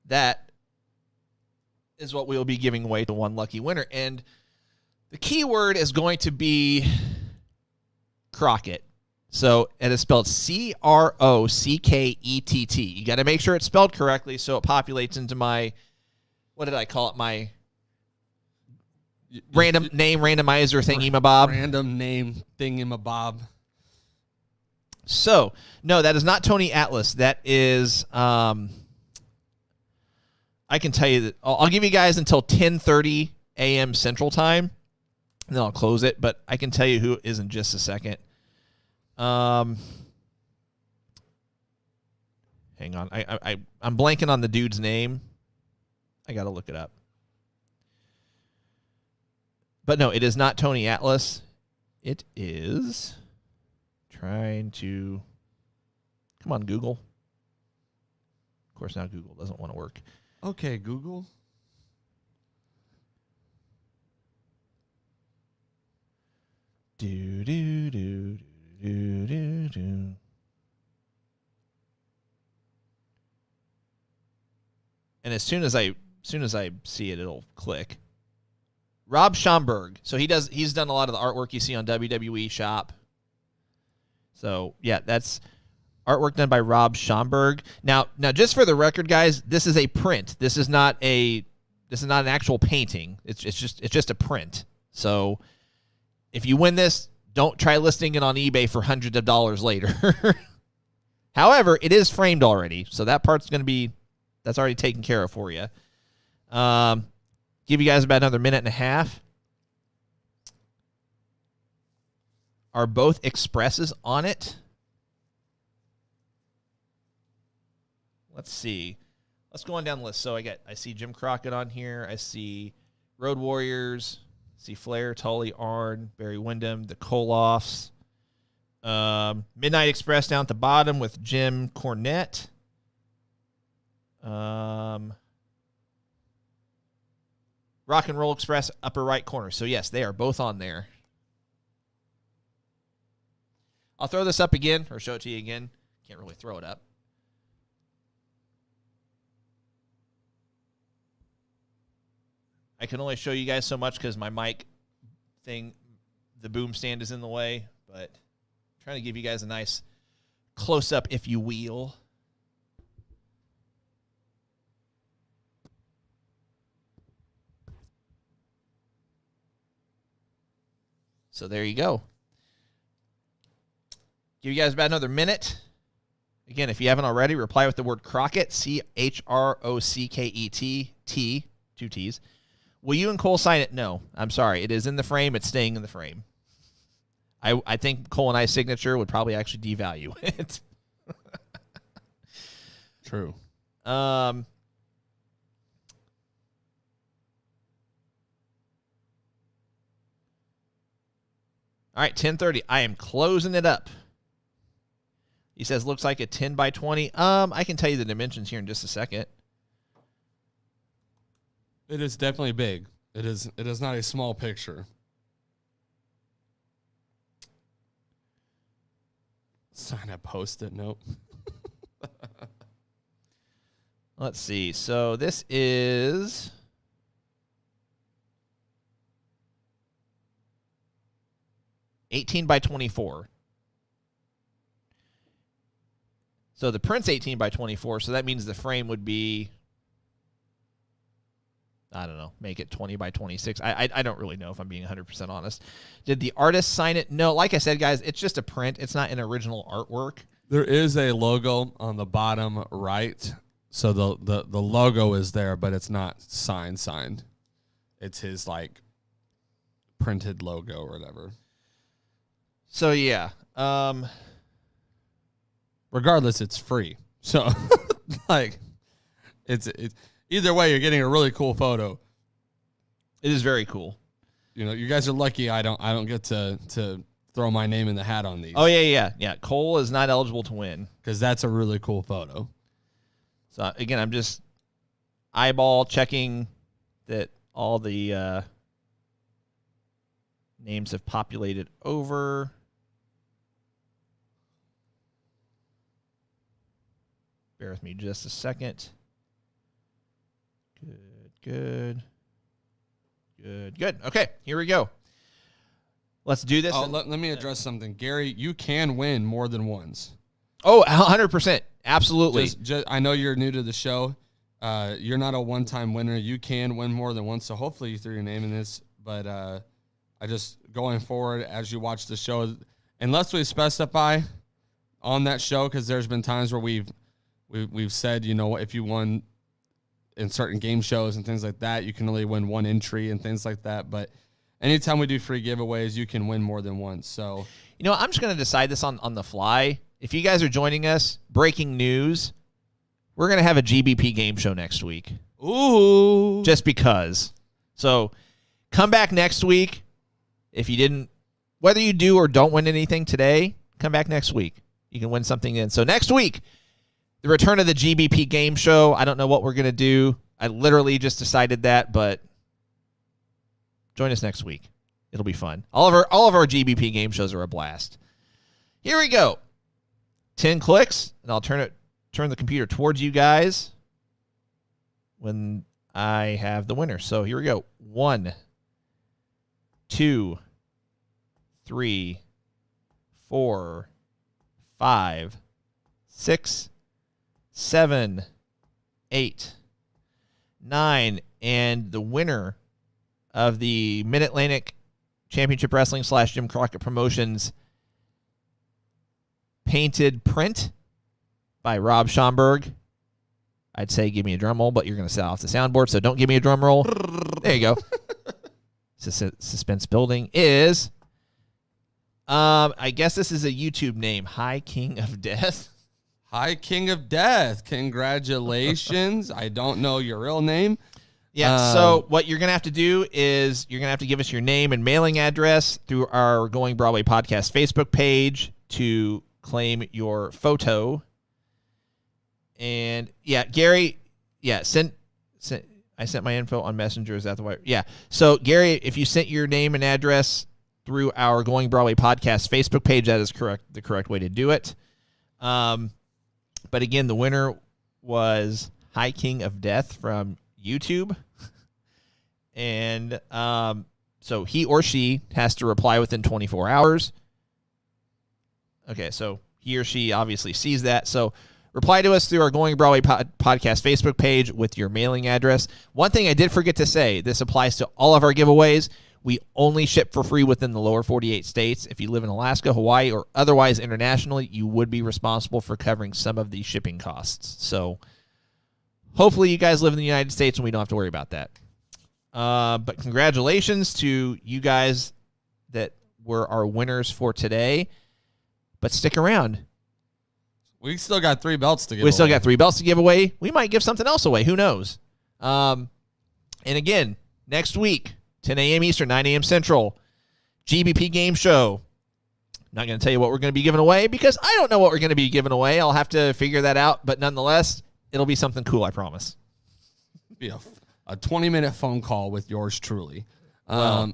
that is what we'll be giving away to one lucky winner. And the keyword is going to be Crockett. So it is spelled Crockett. You got to make sure it's spelled correctly so it populates into my, what did I call it? My random name randomizer thingy-mabob. Random name thingy-mabob. So, no, that is not Tony Atlas. That is, I can tell you that I'll give you guys until 10:30 a.m. Central Time, and then I'll close it. But I can tell you who it is in just a second. Hang on, I'm blanking on the dude's name. I got to look it up. But no, it is not Tony Atlas. It is trying to Come on, Google. Of course, now Google doesn't want to work. Okay, Google. Do do do do do do. And as soon as I see it, it'll click. Rob Schomburg. So he's done a lot of the artwork you see on WWE Shop. So yeah, that's artwork done by Rob Schomburg. Now just for the record, guys, this is a print. This is not an actual painting. It's just a print. So if you win this, don't try listing it on eBay for hundreds of dollars later. However, it is framed already, so that part's that's already taken care of for you. Give you guys about another minute and a half. Are both expresses on it? Let's see. Let's go on down the list. So I see Jim Crockett on here. I see Road Warriors. See Flair, Tully, Arn, Barry Windham, the Koloffs. Midnight Express down at the bottom with Jim Cornette. Rock and Roll Express, upper right corner. So, yes, they are both on there. I'll throw this up again, or show it to you again. Can't really throw it up. I can only show you guys so much because my mic thing, the boom stand is in the way, but I'm trying to give you guys a nice close-up, if you will. So there you go. Give you guys about another minute. Again, if you haven't already, reply with the word Crockett, Crockett, T, 2 T's. Will you and Cole sign it? No. I'm sorry. It is in the frame. It's staying in the frame. I think Cole and I's signature would probably actually devalue it. True. All right, 10:30. I am closing it up. He says, looks like a 10 by 20. I can tell you the dimensions here in just a second. It is definitely big. It is not a small picture. Sign a Post-it note. Let's see. So this is 18 by 24. So the print's 18 by 24, so that means the frame would be, I don't know, make it 20 by 26. I don't really know if I'm being 100% honest. Did the artist sign it? No, like I said, guys, it's just a print. It's not an original artwork. There is a logo on the bottom right. So the logo is there, but it's not signed. It's his, like, printed logo or whatever. So, yeah. Regardless, it's free. So, like, it's either way, you're getting a really cool photo. It is very cool. You know, you guys are lucky I don't get to throw my name in the hat on these. Oh, yeah. Cole is not eligible to win. Because that's a really cool photo. So, again, I'm just eyeball checking that all the names have populated over. Bear with me just a second. Good. Okay, here we go. Let's do this. Let me address something. Gary, you can win more than once. Oh, 100%. Absolutely. I know you're new to the show. You're not a one-time winner. You can win more than once, so hopefully you threw your name in this. But I just, going forward, as you watch the show, unless we specify on that show, because there's been times where we've said, you know, if you won in certain game shows and things like that, you can only win one entry and things like that. But anytime we do free giveaways, you can win more than once. So, you know, I'm just going to decide this on the fly. If you guys are joining us, breaking news, we're going to have a GBP game show next week. Ooh. Just because. So come back next week. If you didn't, whether you do or don't win anything today, come back next week. you can win something in. So next week, the return of the GBP game show. I don't know what we're going to do. I literally just decided that, but join us next week. It'll be fun. All of our GBP game shows are a blast. Here we go. 10 clicks, and I'll turn the computer towards you guys when I have the winner. So here we go. 1, 2, 3, 4, 5, 6, 7, 8, 9, and the winner of the Mid-Atlantic Championship Wrestling / Jim Crockett Promotions painted print by Rob Schomburg. I'd say give me a drum roll, but you're going to set off the soundboard, so don't give me a drum roll. There you go. Suspense building is, I guess this is a YouTube name, High King of Death. High King of Death. Congratulations. I don't know your real name. Yeah, so what you're going to have to do is you're going to have to give us your name and mailing address through our Going Broadway Podcast Facebook page to claim your photo. And, yeah, Gary, yeah, I sent my info on Messenger. Is that the way? Yeah. So, Gary, if you sent your name and address through our Going Broadway Podcast Facebook page, that is correct. The correct way to do it. But, again, the winner was High King of Death from YouTube. And so he or she has to reply within 24 hours. Okay, so he or she obviously sees that. So reply to us through our Going Broadway Podcast Facebook page with your mailing address. One thing I did forget to say, this applies to all of our giveaways. We only ship for free within the lower 48 states. If you live in Alaska, Hawaii, or otherwise internationally, you would be responsible for covering some of the shipping costs. So hopefully you guys live in the United States and we don't have to worry about that. But congratulations to you guys that were our winners for today. But stick around. We still got 3 belts to give away. We still got 3 belts to give away. We might give something else away. Who knows? And again, next week, 10 a.m. Eastern, 9 a.m. Central, GBP Game Show. Not going to tell you what we're going to be giving away because I don't know what we're going to be giving away. I'll have to figure that out. But nonetheless, it'll be something cool, I promise. Be a 20-minute phone call with yours truly. No,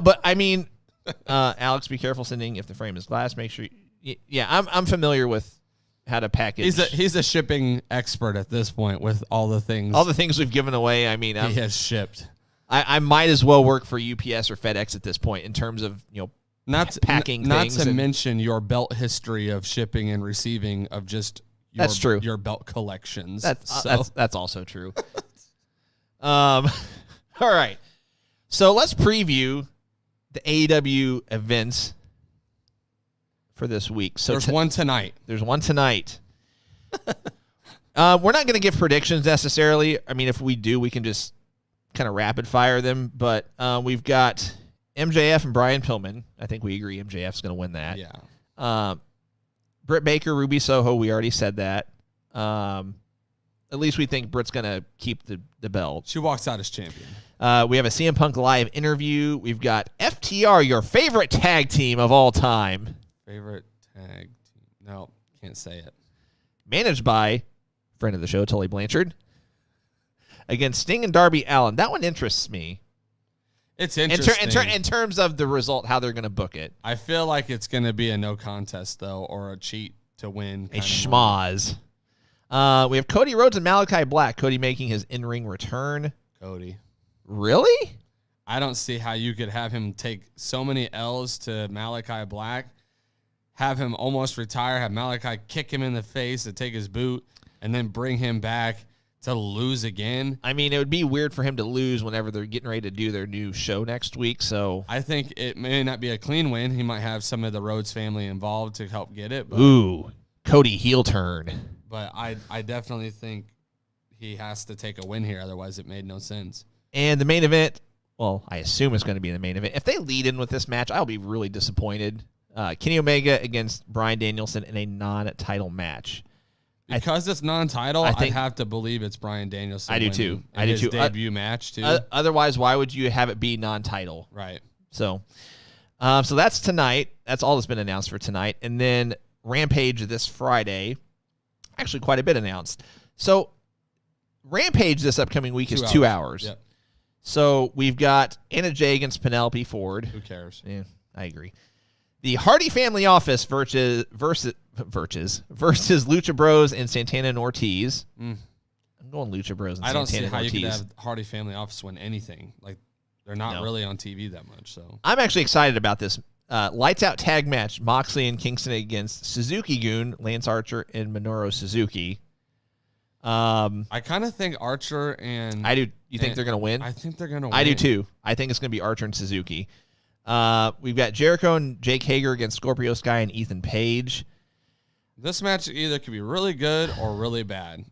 but I mean, Alex, be careful sending if the frame is glass. Make sure. Yeah, I'm familiar with how to package. He's a shipping expert at this point with all the things we've given away. I mean, he has shipped. I might as well work for UPS or FedEx at this point in terms of packing things. Not to mention your belt history of shipping and receiving of just that's true. Your belt collections. That's also true. All right. So let's preview the AEW events for this week. So there's one tonight. There's one tonight. We're not going to give predictions necessarily. I mean, if we do, we can just kind of rapid fire them. But we've got MJF and Brian Pillman. I think we agree MJF's going to win that. Yeah. Britt Baker, Ruby Soho, we already said that. At least we think Britt's going to keep the belt. She walks out as champion. We have a CM Punk live interview. We've got FTR, your favorite tag team of all time. Favorite tag team? No, can't say it. Managed by friend of the show, Tully Blanchard. Against Sting and Darby Allin. That one interests me. It's interesting. In terms of the result, how they're going to book it. I feel like it's going to be a no contest, though, or a cheat to win. A schmoz. We have Cody Rhodes and Malachi Black. Cody making his in-ring return. Cody. Really? I don't see how you could have him take so many L's to Malachi Black, have him almost retire, have Malachi kick him in the face to take his boot, and then bring him back to lose again. I mean, it would be weird for him to lose whenever they're getting ready to do their new show next week. So I think it may not be a clean win. He might have some of the Rhodes family involved to help get it. But, ooh, Cody heel turn. But I definitely think he has to take a win here. Otherwise, it made no sense. And the main event, well, I assume it's going to be the main event. If they lead in with this match, I'll be really disappointed. Kenny Omega against Bryan Danielson in a non-title match. Because it's non-title, I have to believe it's Bryan Danielson. I do too. His debut match too. Otherwise, why would you have it be non-title? Right. So that's tonight. That's all that's been announced for tonight. And then Rampage this Friday. Actually, quite a bit announced. So, Rampage this upcoming week is 2 hours. Yep. So, we've got Anna Jay against Penelope Ford. Who cares? Yeah, I agree. The Hardy Family Office versus Lucha Bros and Santana and Ortiz. I'm going Lucha Bros and I Santana don't see how Ortiz. you could have Hardy Family Office win anything. Like, they're not really on TV that much. So I'm actually excited about this. Lights out tag match: Moxley and Kingston against Suzuki Gun, Lance Archer, and Minoru Suzuki. I kind of think Archer and I do. You think they're going to win? I think they're going to win. I do too. I think it's going to be Archer and Suzuki. We've got Jericho and Jake Hager against Scorpio Sky and Ethan Page. This match either could be really good or really bad.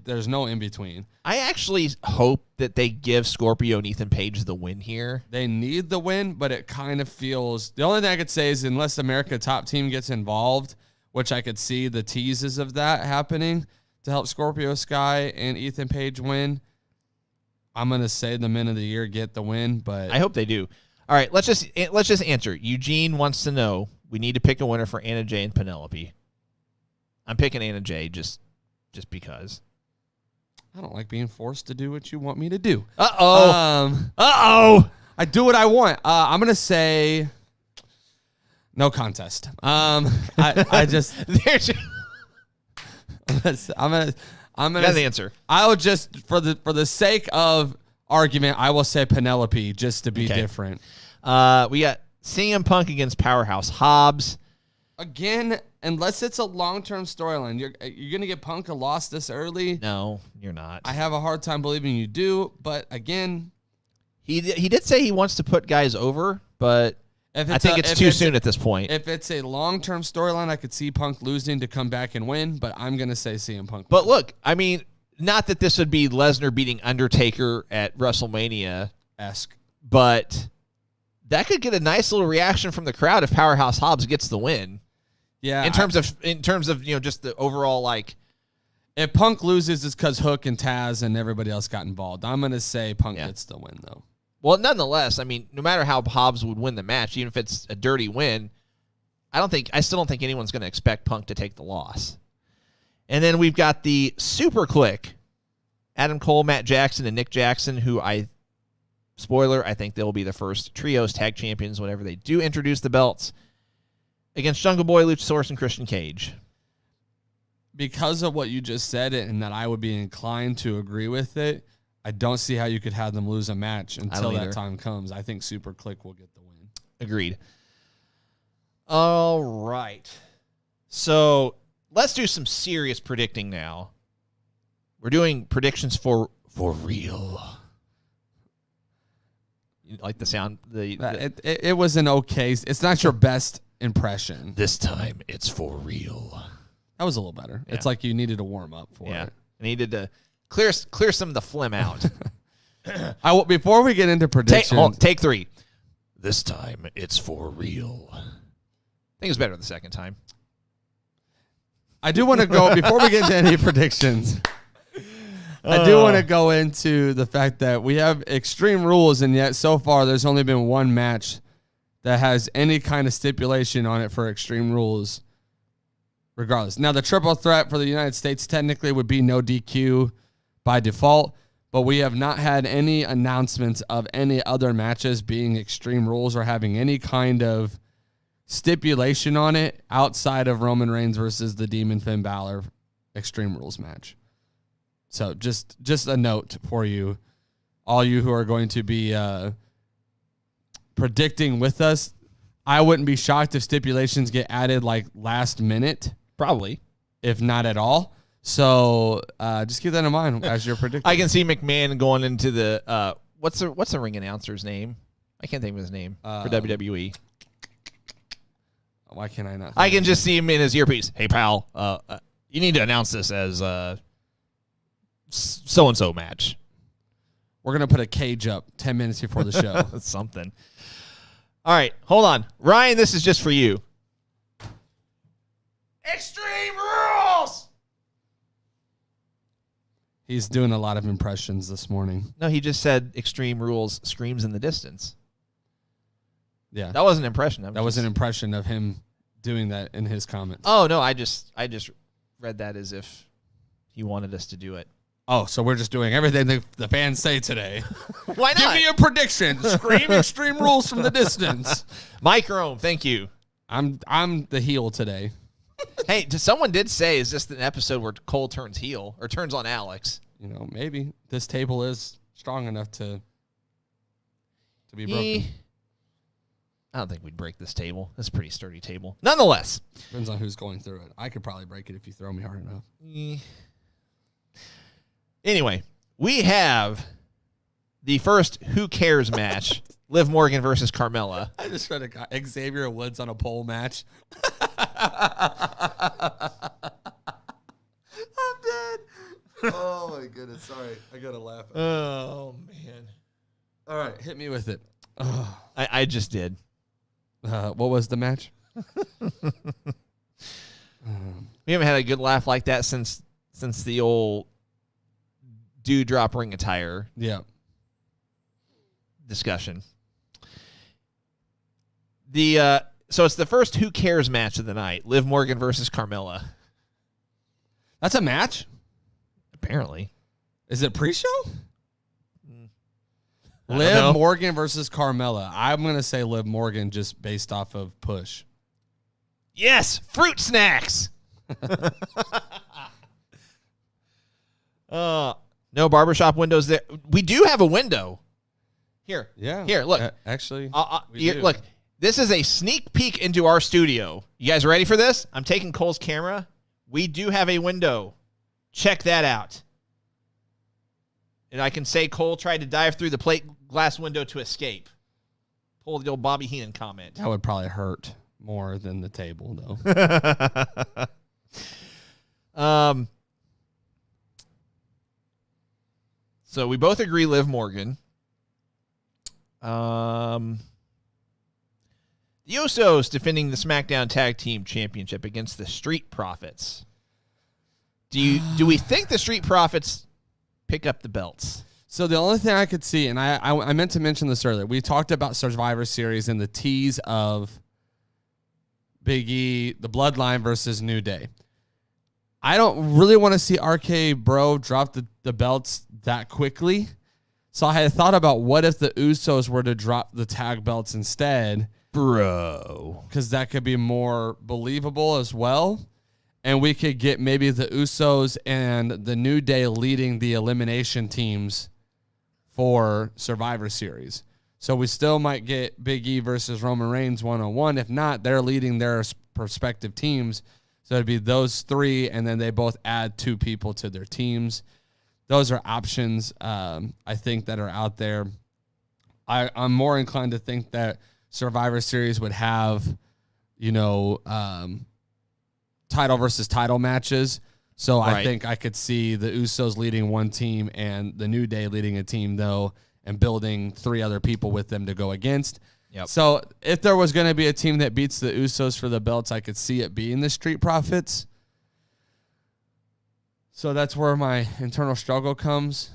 There's no in between. I actually hope that they give Scorpio and Ethan Page the win here. They need the win, but it kind of feels... The only thing I could say is unless America Top Team gets involved, which I could see the teases of that happening to help Scorpio Sky and Ethan Page win, I'm going to say the men of the year get the win, but... I hope they do. All right, let's just answer. Eugene wants to know, we need to pick a winner for Anna Jay and Penelope. I'm picking Anna Jay just because. I don't like being forced to do what you want me to do. Uh-oh. I do what I want. I'm gonna say no contest. I just I'm gonna That's the answer. I will just for the sake of argument, I will say Penelope just to be different. We got CM Punk against Powerhouse Hobbs. Again, unless it's a long-term storyline, you're going to get Punk a loss this early. No, you're not. I have a hard time believing you do, but again, he did say he wants to put guys over, but I think it's too soon at this point. If it's a long-term storyline, I could see Punk losing to come back and win, but I'm going to say CM Punk. But look, I mean, not that this would be Lesnar beating Undertaker at WrestleMania-esque, but that could get a nice little reaction from the crowd if Powerhouse Hobbs gets the win. Yeah, in terms of just the overall, like, if Punk loses, it's because Hook and Taz and everybody else got involved. I'm gonna say Punk gets the win though. Well, nonetheless, I mean, no matter how Hobbs would win the match, even if it's a dirty win, I still don't think anyone's going to expect Punk to take the loss. And then we've got the Super Click, Adam Cole, Matt Jackson, and Nick Jackson, who I think they'll be the first trios tag champions whenever they do introduce the belts, against Jungle Boy, Luchasaurus, and Christian Cage. Because of what you just said and that I would be inclined to agree with it, I don't see how you could have them lose a match until that time comes. I think Super Click will get the win. Agreed. All right. So let's do some serious predicting now. We're doing predictions for real. You like the sound? It was an okay. It's not your best impression. This time it's for real. That was a little better. Yeah. It's like you needed to warm up for it. I needed to clear some of the phlegm out. Before we get into predictions, take 3. This time it's for real. I think it's better the second time. I do want to go before we get into any predictions. I do want to go into the fact that we have Extreme Rules, and yet so far there's only been one match that has any kind of stipulation on it for Extreme Rules, regardless. Now, the triple threat for the United States technically would be no DQ by default, but we have not had any announcements of any other matches being Extreme Rules or having any kind of stipulation on it outside of Roman Reigns versus the Demon Finn Balor Extreme Rules match. So just a note for you, all you who are going to be predicting with us. I wouldn't be shocked if stipulations get added like last minute. Probably. If not at all. So just keep that in mind as you're predicting. I can see McMahon going into the what's the ring announcer's name? I can't think of his name for WWE. Why can't I not? I can just see him in his earpiece. Hey, pal, you need to announce this as so-and-so match. We're going to put a cage up 10 minutes before the show. That's something. All right, hold on. Ryan, this is just for you. Extreme Rules! He's doing a lot of impressions this morning. No, he just said Extreme Rules screams in the distance. Yeah. That was an impression. That was an impression of him doing that in his comments. Oh no, I just read that as if he wanted us to do it. Oh, so we're just doing everything the fans say today. Why not? Give me a prediction. Scream Extreme Rules from the distance. Mike Rome, thank you. I'm the heel today. Hey, someone did say, is this an episode where Cole turns heel or turns on Alex? You know, maybe this table is strong enough to be broken. I don't think we'd break this table. It's a pretty sturdy table. Nonetheless. Depends on who's going through it. I could probably break it if you throw me hard enough. Anyway, we have the first Who Cares match. Liv Morgan versus Carmella. I just read Xavier Woods on a pole match. I'm dead. Oh, my goodness. Sorry. I got to laugh. Oh, man. All right. Hit me with it. I just did. What was the match? We haven't had a good laugh like that since the old Dewdrop ring attire discussion. So it's the first Who Cares match of the night. Liv Morgan versus Carmella. That's a match? Apparently. Is it pre-show? Liv Morgan versus Carmella. I'm going to say Liv Morgan just based off of push. Yes, fruit snacks. No barbershop windows there. We do have a window. Here. Yeah. Here, look. Actually, look. This is a sneak peek into our studio. You guys ready for this? I'm taking Cole's camera. We do have a window. Check that out. And I can say Cole tried to dive through the plate glass window to escape. Pull the old Bobby Heenan comment. That would probably hurt more than the table, though. So we both agree Liv Morgan. The Usos defending the SmackDown Tag Team Championship against the Street Profits. Do we think the Street Profits pick up the belts? So the only thing I could see, and I meant to mention this earlier, we talked about Survivor Series and the tease of Big E, the Bloodline versus New Day. I don't really want to see RK Bro drop the belts that quickly. So I had thought about what if the Usos were to drop the tag belts instead. Bro. Because that could be more believable as well. And we could get maybe the Usos and the New Day leading the elimination teams for Survivor Series. So we still might get Big E versus Roman Reigns 1-on-1. If not, they're leading their respective teams. So it'd be those three, and then they both add two people to their teams. Those are options, I think, that are out there. I'm more inclined to think that Survivor Series would have, title versus title matches. So I think I could see the Usos leading one team and the New Day leading a team, though, and building three other people with them to go against. Yep. So if there was going to be a team that beats the Usos for the belts, I could see it being the Street Profits. So that's where my internal struggle comes.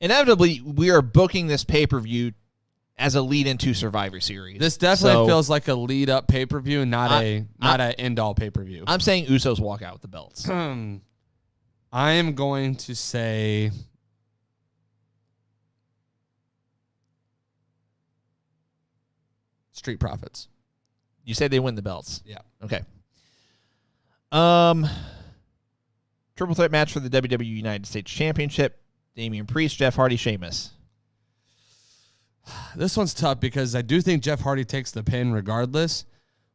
Inevitably, we are booking this pay-per-view as a lead into Survivor Series. This definitely feels like a lead-up pay-per-view and not an end-all pay-per-view. I'm saying Usos walk out with the belts. I am going to say Street Profits. You say they win the belts. Yeah. Okay. Triple threat match for the WWE United States Championship. Damian Priest, Jeff Hardy, Sheamus. This one's tough because I do think Jeff Hardy takes the pin regardless,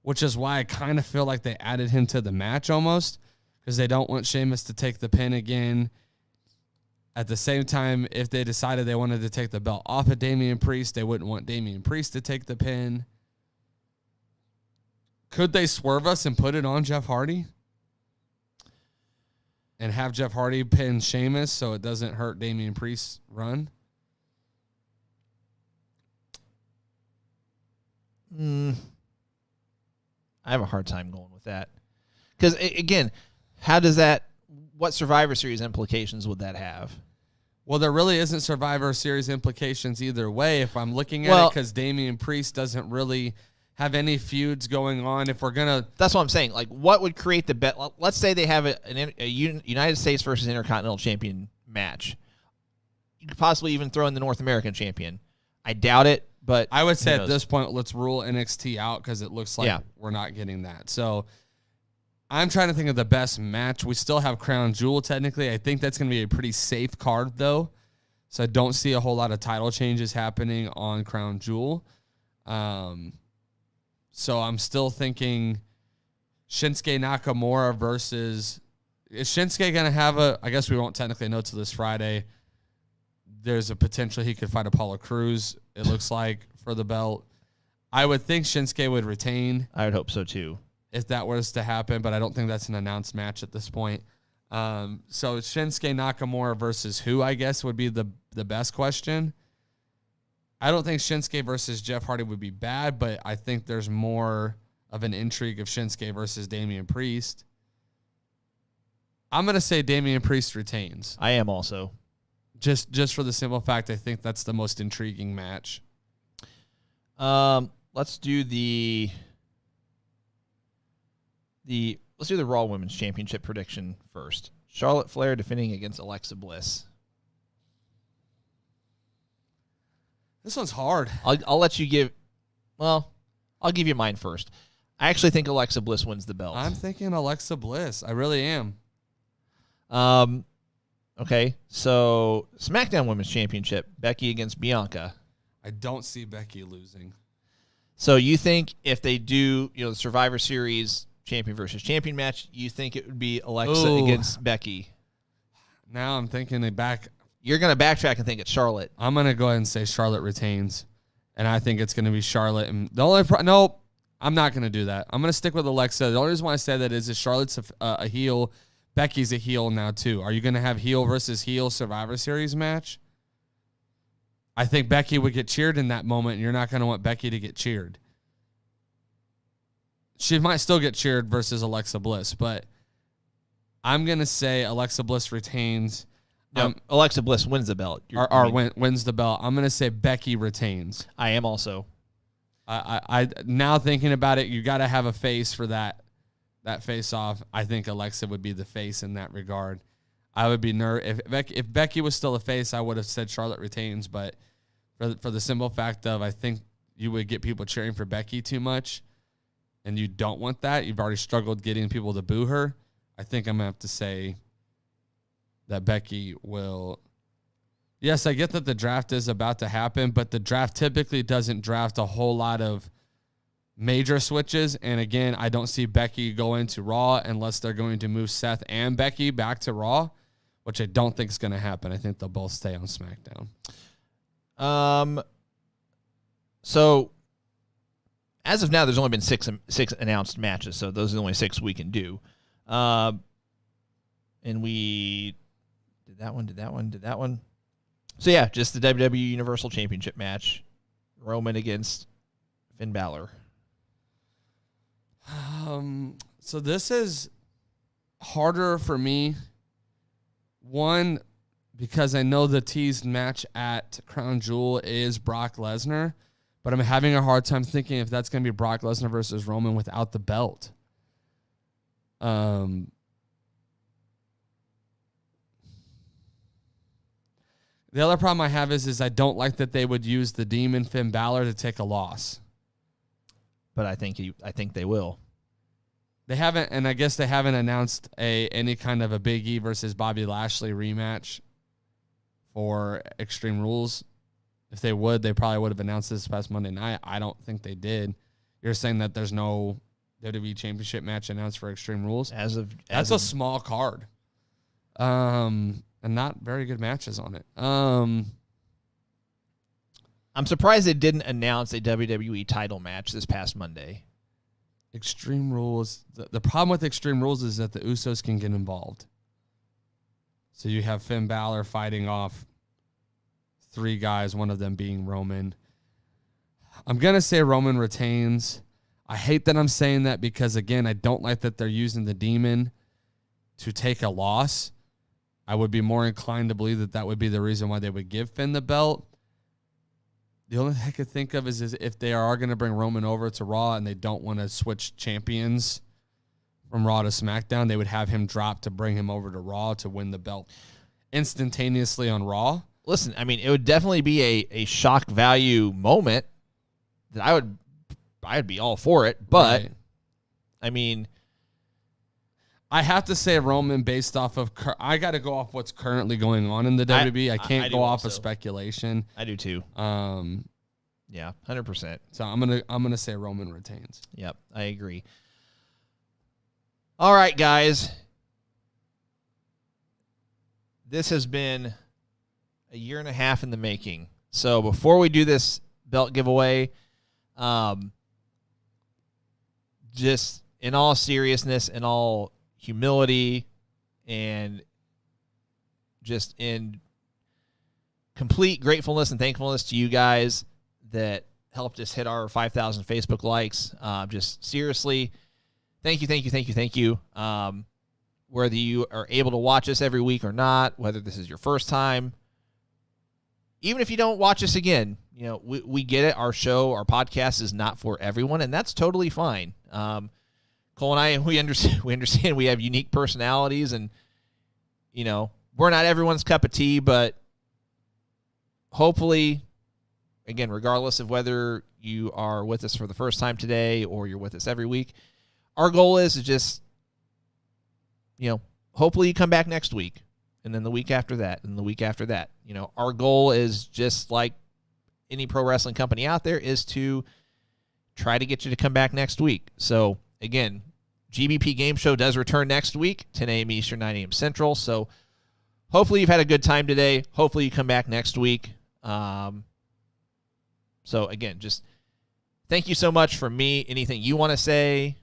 which is why I kind of feel like they added him to the match almost because they don't want Sheamus to take the pin again. At the same time, if they decided they wanted to take the belt off of Damian Priest, they wouldn't want Damian Priest to take the pin. Could they swerve us and put it on Jeff Hardy? And have Jeff Hardy pin Sheamus so it doesn't hurt Damian Priest's run? I have a hard time going with that. Because, again, what Survivor Series implications would that have? Well, there really isn't Survivor Series implications either way if I'm looking at it because Damian Priest doesn't really have any feuds going on. If we're gonna, that's what I'm saying. Like, what would create the bet? Let's say they have a United States versus Intercontinental Champion match. You could possibly even throw in the North American Champion. I doubt it, but I would say at this point, let's rule NXT out because it looks like Yeah. we're not getting that. So I'm trying to think of the best match. We still have Crown Jewel technically. I think that's going to be a pretty safe card though. So I don't see a whole lot of title changes happening on Crown Jewel. So I'm still thinking Shinsuke Nakamura versus, is Shinsuke going to have I guess we won't technically know till this Friday. There's a potential he could fight Apollo Crews, it looks like, for the belt. I would think Shinsuke would retain. I would hope so too. If that was to happen, but I don't think that's an announced match at this point. So Shinsuke Nakamura versus who, I guess, would be the best question. I don't think Shinsuke versus Jeff Hardy would be bad, but I think there's more of an intrigue of Shinsuke versus Damian Priest. I'm going to say Damian Priest retains. I am also. Just for the simple fact, I think that's the most intriguing match. Let's do the Raw Women's Championship prediction first. Charlotte Flair defending against Alexa Bliss. This one's hard. I'll let you give. Well, I'll give you mine first. I actually think Alexa Bliss wins the belt. I'm thinking Alexa Bliss. I really am. Okay, so SmackDown Women's Championship, Becky against Bianca. I don't see Becky losing. So you think if they do, the Survivor Series champion versus champion match, you think it would be Alexa against Becky? Now I'm thinking back. You're going to backtrack and think it's Charlotte. I'm going to go ahead and say Charlotte retains, and I think it's going to be Charlotte. And the only nope, I'm not going to do that. I'm going to stick with Alexa. The only reason why I say that is Charlotte's a heel. Becky's a heel now, too. Are you going to have heel versus heel Survivor Series match? I think Becky would get cheered in that moment, and you're not going to want Becky to get cheered. She might still get cheered versus Alexa Bliss, but I'm going to say Alexa Bliss retains. No, Alexa Bliss wins the belt. Wins the belt. I'm going to say Becky retains. I am also. I now thinking about it, you got to have a face for that face off. I think Alexa would be the face in that regard. I would be nervous if Becky was still a face. I would have said Charlotte retains, but for the simple fact of I think you would get people cheering for Becky too much, and you don't want that. You've already struggled getting people to boo her. I think I'm gonna have to say that Becky will. Yes, I get that the draft is about to happen, but the draft typically doesn't draft a whole lot of major switches. And again, I don't see Becky going to Raw unless they're going to move Seth and Becky back to Raw, which I don't think is going to happen. I think they'll both stay on SmackDown. So as of now, there's only been six announced matches, so those are the only 6 we can do. And we did that one. So yeah, just the WWE Universal Championship match. Roman against Finn Balor. So this is harder for me. One, because I know the teased match at Crown Jewel is Brock Lesnar, but I'm having a hard time thinking if that's going to be Brock Lesnar versus Roman without the belt. The other problem I have is I don't like that they would use the Demon Finn Balor to take a loss. But I think they will. They haven't, and I guess they haven't announced any kind of a Big E versus Bobby Lashley rematch for Extreme Rules. If they would, they probably would have announced this past Monday night. I don't think they did. You're saying that there's no WWE Championship match announced for Extreme Rules? That's a small card. And not very good matches on it. I'm surprised they didn't announce a WWE title match this past Monday. Extreme Rules. The problem with Extreme Rules is that the Usos can get involved. So you have Finn Balor fighting off 3 guys, one of them being Roman. I'm going to say Roman retains. I hate that I'm saying that because, again, I don't like that they're using the Demon to take a loss. I would be more inclined to believe that would be the reason why they would give Finn the belt. The only thing I could think of is if they are going to bring Roman over to Raw and they don't want to switch champions from Raw to SmackDown, they would have him drop to bring him over to Raw to win the belt instantaneously on Raw. Listen, I mean, it would definitely be a shock value moment that I would be all for it. But, Right. I mean, I have to say Roman based off of I got to go off what's currently going on in the WWE. I can't do go off also. of speculation. I do too. Yeah, 100%. So I'm gonna say Roman retains. Yep, I agree. All right, guys. This has been a year and a half in the making. So before we do this belt giveaway, just in all seriousness, in all humility, and just in complete gratefulness and thankfulness to you guys that helped us hit our 5,000 Facebook likes. Just seriously, thank you. Whether you are able to watch us every week or not, whether this is your first time, even if you don't watch us again, you know, we get it. Our show, our podcast is not for everyone, and that's totally fine. Cole and I, we understand we have unique personalities, and, you know, we're not everyone's cup of tea, but hopefully, again, regardless of whether you are with us for the first time today or you're with us every week, our goal is to just, you know, hopefully you come back next week, and then the week after that, and the week after that. You know, our goal is just like any pro wrestling company out there is to try to get you to come back next week. So, again, GBP Game Show does return next week, 10 a.m. Eastern, 9 a.m. Central. So, hopefully you've had a good time today. Hopefully you come back next week. So, again, just thank you so much from me. Anything you want to say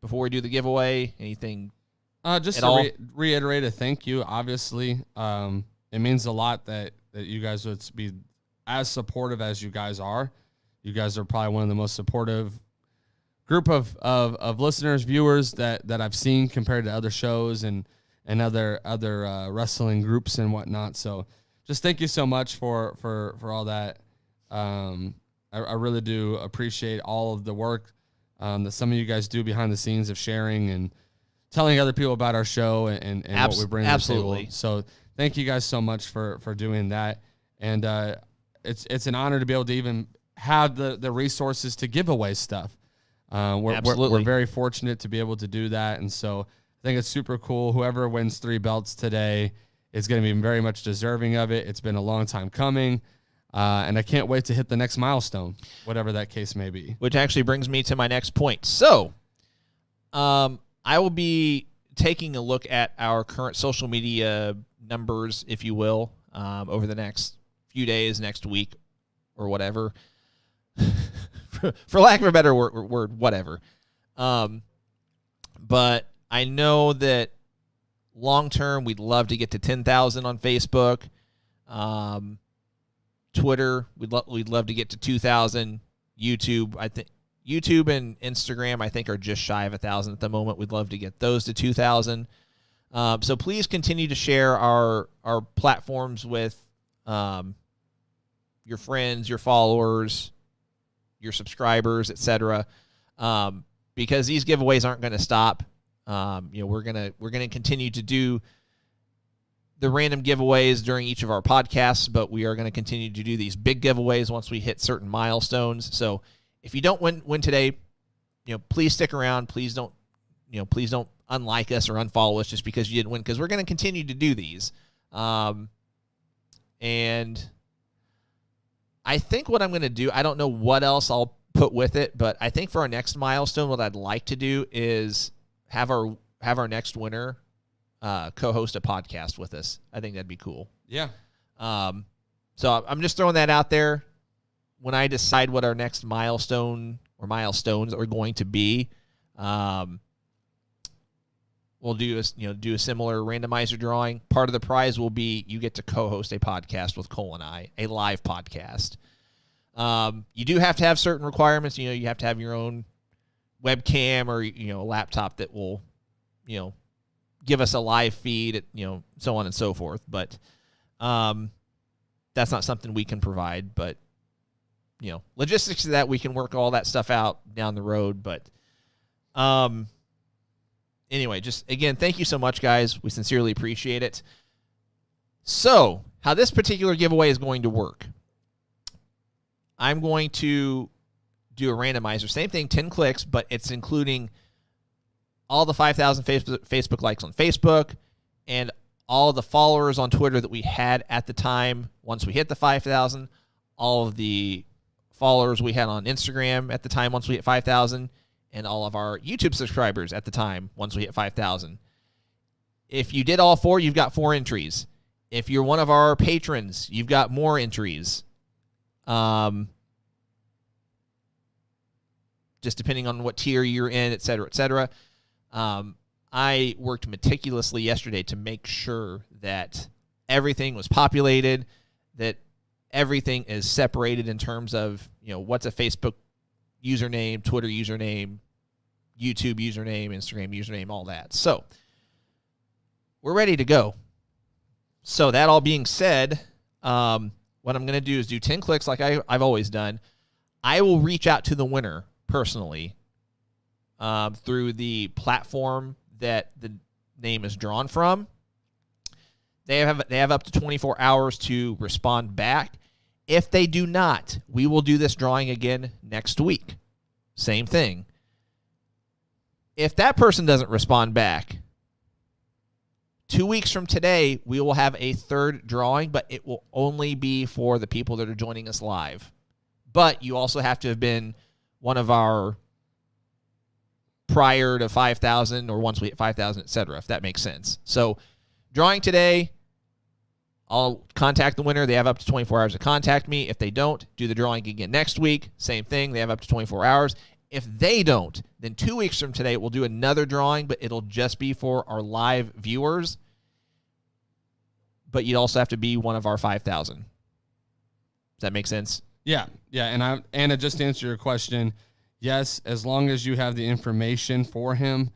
before we do the giveaway? Anything? Just to reiterate a thank you. Obviously, it means a lot that you guys would be as supportive as you guys are. You guys are probably one of the most supportive group of listeners, viewers that I've seen compared to other shows and other wrestling groups and whatnot. So just thank you so much for all that. I really do appreciate all of the work that some of you guys do behind the scenes of sharing and telling other people about our show and what we bring to the table. So thank you guys so much for doing that. And it's an honor to be able to even have the resources to give away stuff. We're very fortunate to be able to do that. And so I think it's super cool. Whoever wins 3 belts today is going to be very much deserving of it. It's been a long time coming. And I can't wait to hit the next milestone, whatever that case may be. Which actually brings me to my next point. So, I will be taking a look at our current social media numbers, if you will, over the next few days, next week, or whatever. For lack of a better word, whatever. But I know that long term, we'd love to get to 10,000 on Facebook. Twitter, we'd love to get to 2,000. YouTube, I think YouTube and Instagram, I think, are just shy of 1,000 at the moment. We'd love to get those to 2,000. So please continue to share our platforms with your friends, your followers, your subscribers, etc. Because these giveaways aren't going to stop. We're gonna continue to do the random giveaways during each of our podcasts, but we are going to continue to do these big giveaways once we hit certain milestones. So if you don't win today, please stick around. Please don't unlike us or unfollow us just because you didn't win, because we're going to continue to do these. And I think what I'm going to do, I don't know what else I'll put with it, but I think for our next milestone, what I'd like to do is have our next winner co-host a podcast with us. I think that'd be cool. Yeah. So I'm just throwing that out there. When I decide what our next milestone or milestones are going to be, we'll do a similar randomizer drawing. Part of the prize will be you get to co-host a podcast with Cole and I, a live podcast. You do have to have certain requirements. You have to have your own webcam or a laptop that will give us a live feed, so on and so forth. But that's not something we can provide. But logistics of that, we can work all that stuff out down the road. But anyway, just again, thank you so much, guys. We sincerely appreciate it. So how this particular giveaway is going to work, I'm going to do a randomizer. Same thing, 10 clicks, but it's including all the 5,000 Facebook likes on Facebook and all the followers on Twitter that we had at the time. Once we hit the 5,000, all of the followers we had on Instagram at the time once we hit 5,000, and all of our YouTube subscribers at the time once we hit 5,000. If you did all four, you've got 4 entries. If you're one of our patrons, you've got more entries. Just depending on what tier you're in, et cetera, et cetera. I worked meticulously yesterday to make sure that everything was populated, that everything is separated in terms of, what's a Facebook username, Twitter username, YouTube username, Instagram username, all that. So we're ready to go. So that all being said, what I'm going to do is do 10 clicks like I've always done. I will reach out to the winner personally through the platform that the name is drawn from. They have up to 24 hours to respond back. If they do not, we will do this drawing again next week. Same thing. If that person doesn't respond back, 2 weeks from today, we will have a third drawing, but it will only be for the people that are joining us live. But you also have to have been one of our prior to 5,000 or once we hit 5,000, et cetera, if that makes sense. So drawing today, I'll contact the winner. They have up to 24 hours to contact me. If they don't, do the drawing again next week. Same thing. They have up to 24 hours. If they don't, then 2 weeks from today, we'll do another drawing, but it'll just be for our live viewers. But you'd also have to be one of our 5,000. Does that make sense? Yeah. And Anna, just to answer your question, yes, as long as you have the information for him,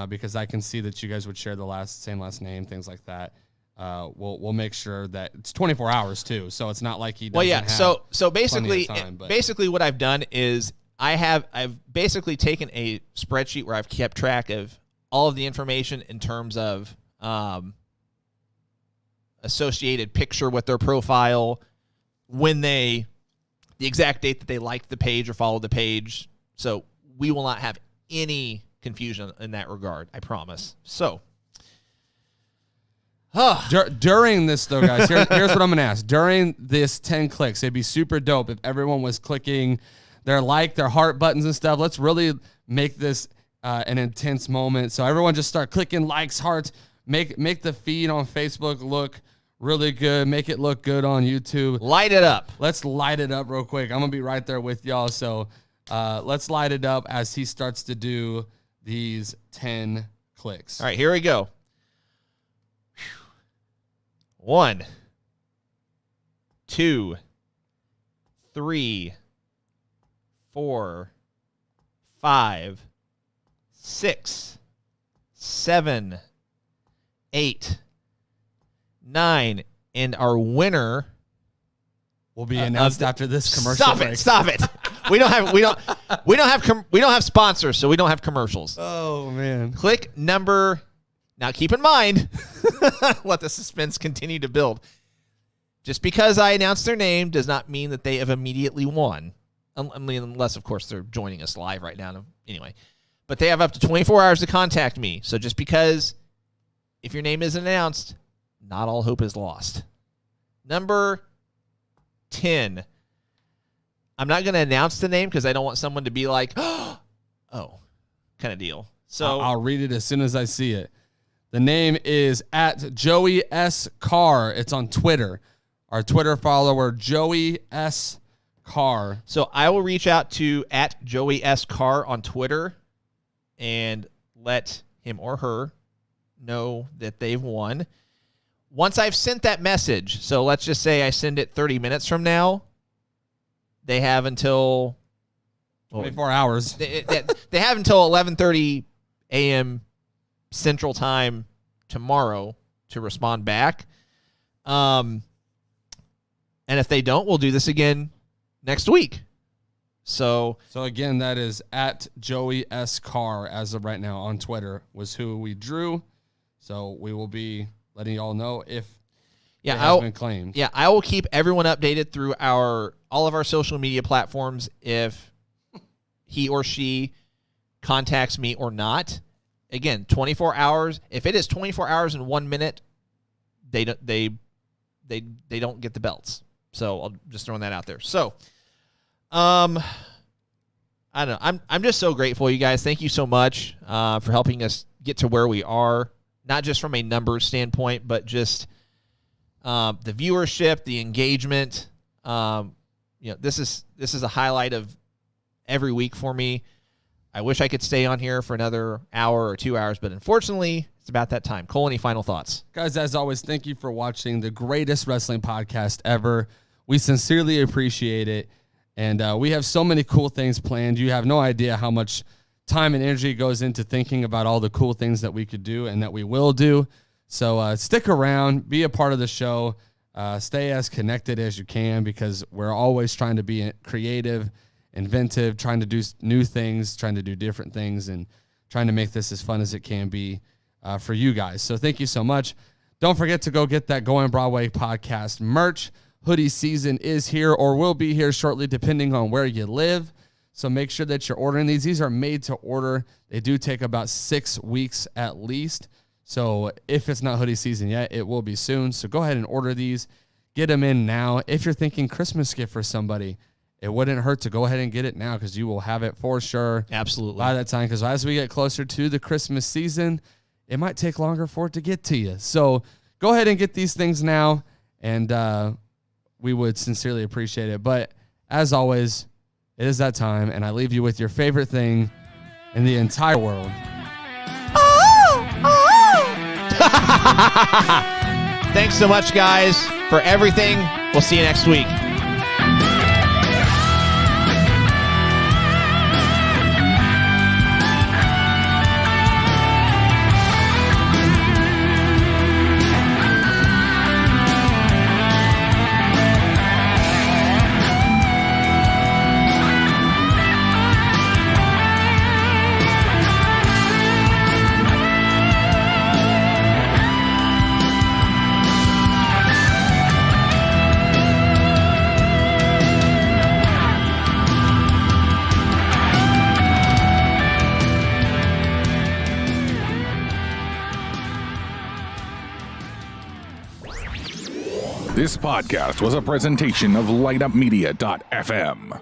because I can see that you guys would share the same last name, things like that. We'll make sure that it's 24 hours too, so it's not like he doesn't have so basically time, basically what I've done is I've basically taken a spreadsheet where I've kept track of all of the information in terms of associated picture with their profile, the exact date that they liked the page or followed the page. So we will not have any confusion in that regard, I promise. So during this, though, guys, here's what I'm going to ask. During this 10 clicks, it'd be super dope if everyone was clicking their heart buttons and stuff. Let's really make this an intense moment. So everyone just start clicking likes, hearts. Make the feed on Facebook look really good. Make it look good on YouTube. Light it up. Let's light it up real quick. I'm going to be right there with y'all. So let's light it up as he starts to do these 10 clicks. All right, here we go. 1, 2, 3, 4, 5, 6, 7, 8, 9, and our winner will be announced after this commercial break. Stop it. We don't have sponsors, so we don't have commercials. Oh man. Click number. Now, keep in mind, let the suspense continue to build. Just because I announced their name does not mean that they have immediately won. Unless, of course, they're joining us live right now. Anyway, but they have up to 24 hours to contact me. So just because if your name isn't announced, not all hope is lost. Number 10. I'm not going to announce the name because I don't want someone to be like, oh, kind of deal. So I'll read it as soon as I see it. The name is at Joey S. Carr. It's on Twitter. Our Twitter follower, Joey S. Carr. So I will reach out to at Joey S. Carr on Twitter and let him or her know that they've won. Once I've sent that message, so let's just say I send it 30 minutes from now, they have until 24 hours. They have until 11:30 a.m. Central Time tomorrow to respond back. And if they don't, we'll do this again next week. So again, that is at Joey S. Carr as of right now on Twitter was who we drew. So we will be letting y'all know if it has been claimed. Yeah, I will keep everyone updated through all of our social media platforms if he or she contacts me or not. Again, 24 hours. If it is 24 hours and 1 minute, they don't get the belts. So I'm just throwing that out there. So, I don't know. I'm just so grateful, you guys. Thank you so much for helping us get to where we are, not just from a numbers standpoint, but just the viewership, the engagement. This is a highlight of every week for me. I wish I could stay on here for another hour or 2 hours, but unfortunately, it's about that time. Cole, any final thoughts? Guys, as always, thank you for watching the greatest wrestling podcast ever. We sincerely appreciate it. And we have so many cool things planned. You have no idea how much time and energy goes into thinking about all the cool things that we could do and that we will do. So stick around, be a part of the show, stay as connected as you can because we're always trying to be creative, inventive, trying to do new things, trying to do different things, and trying to make this as fun as it can be for you guys. So thank you so much. Don't forget to go get that Going Broadway podcast merch. Hoodie season is here or will be here shortly, depending on where you live. So make sure that you're ordering these. These are made to order. They do take about 6 weeks at least. So if it's not hoodie season yet, it will be soon. So go ahead and order these. Get them in now. If you're thinking Christmas gift for somebody, it wouldn't hurt to go ahead and get it now because you will have it for sure. Absolutely. By that time, because as we get closer to the Christmas season, it might take longer for it to get to you. So go ahead and get these things now, and we would sincerely appreciate it. But as always, it is that time, and I leave you with your favorite thing in the entire world. Thanks so much, guys, for everything. We'll see you next week. This podcast was a presentation of LightUpMedia.fm.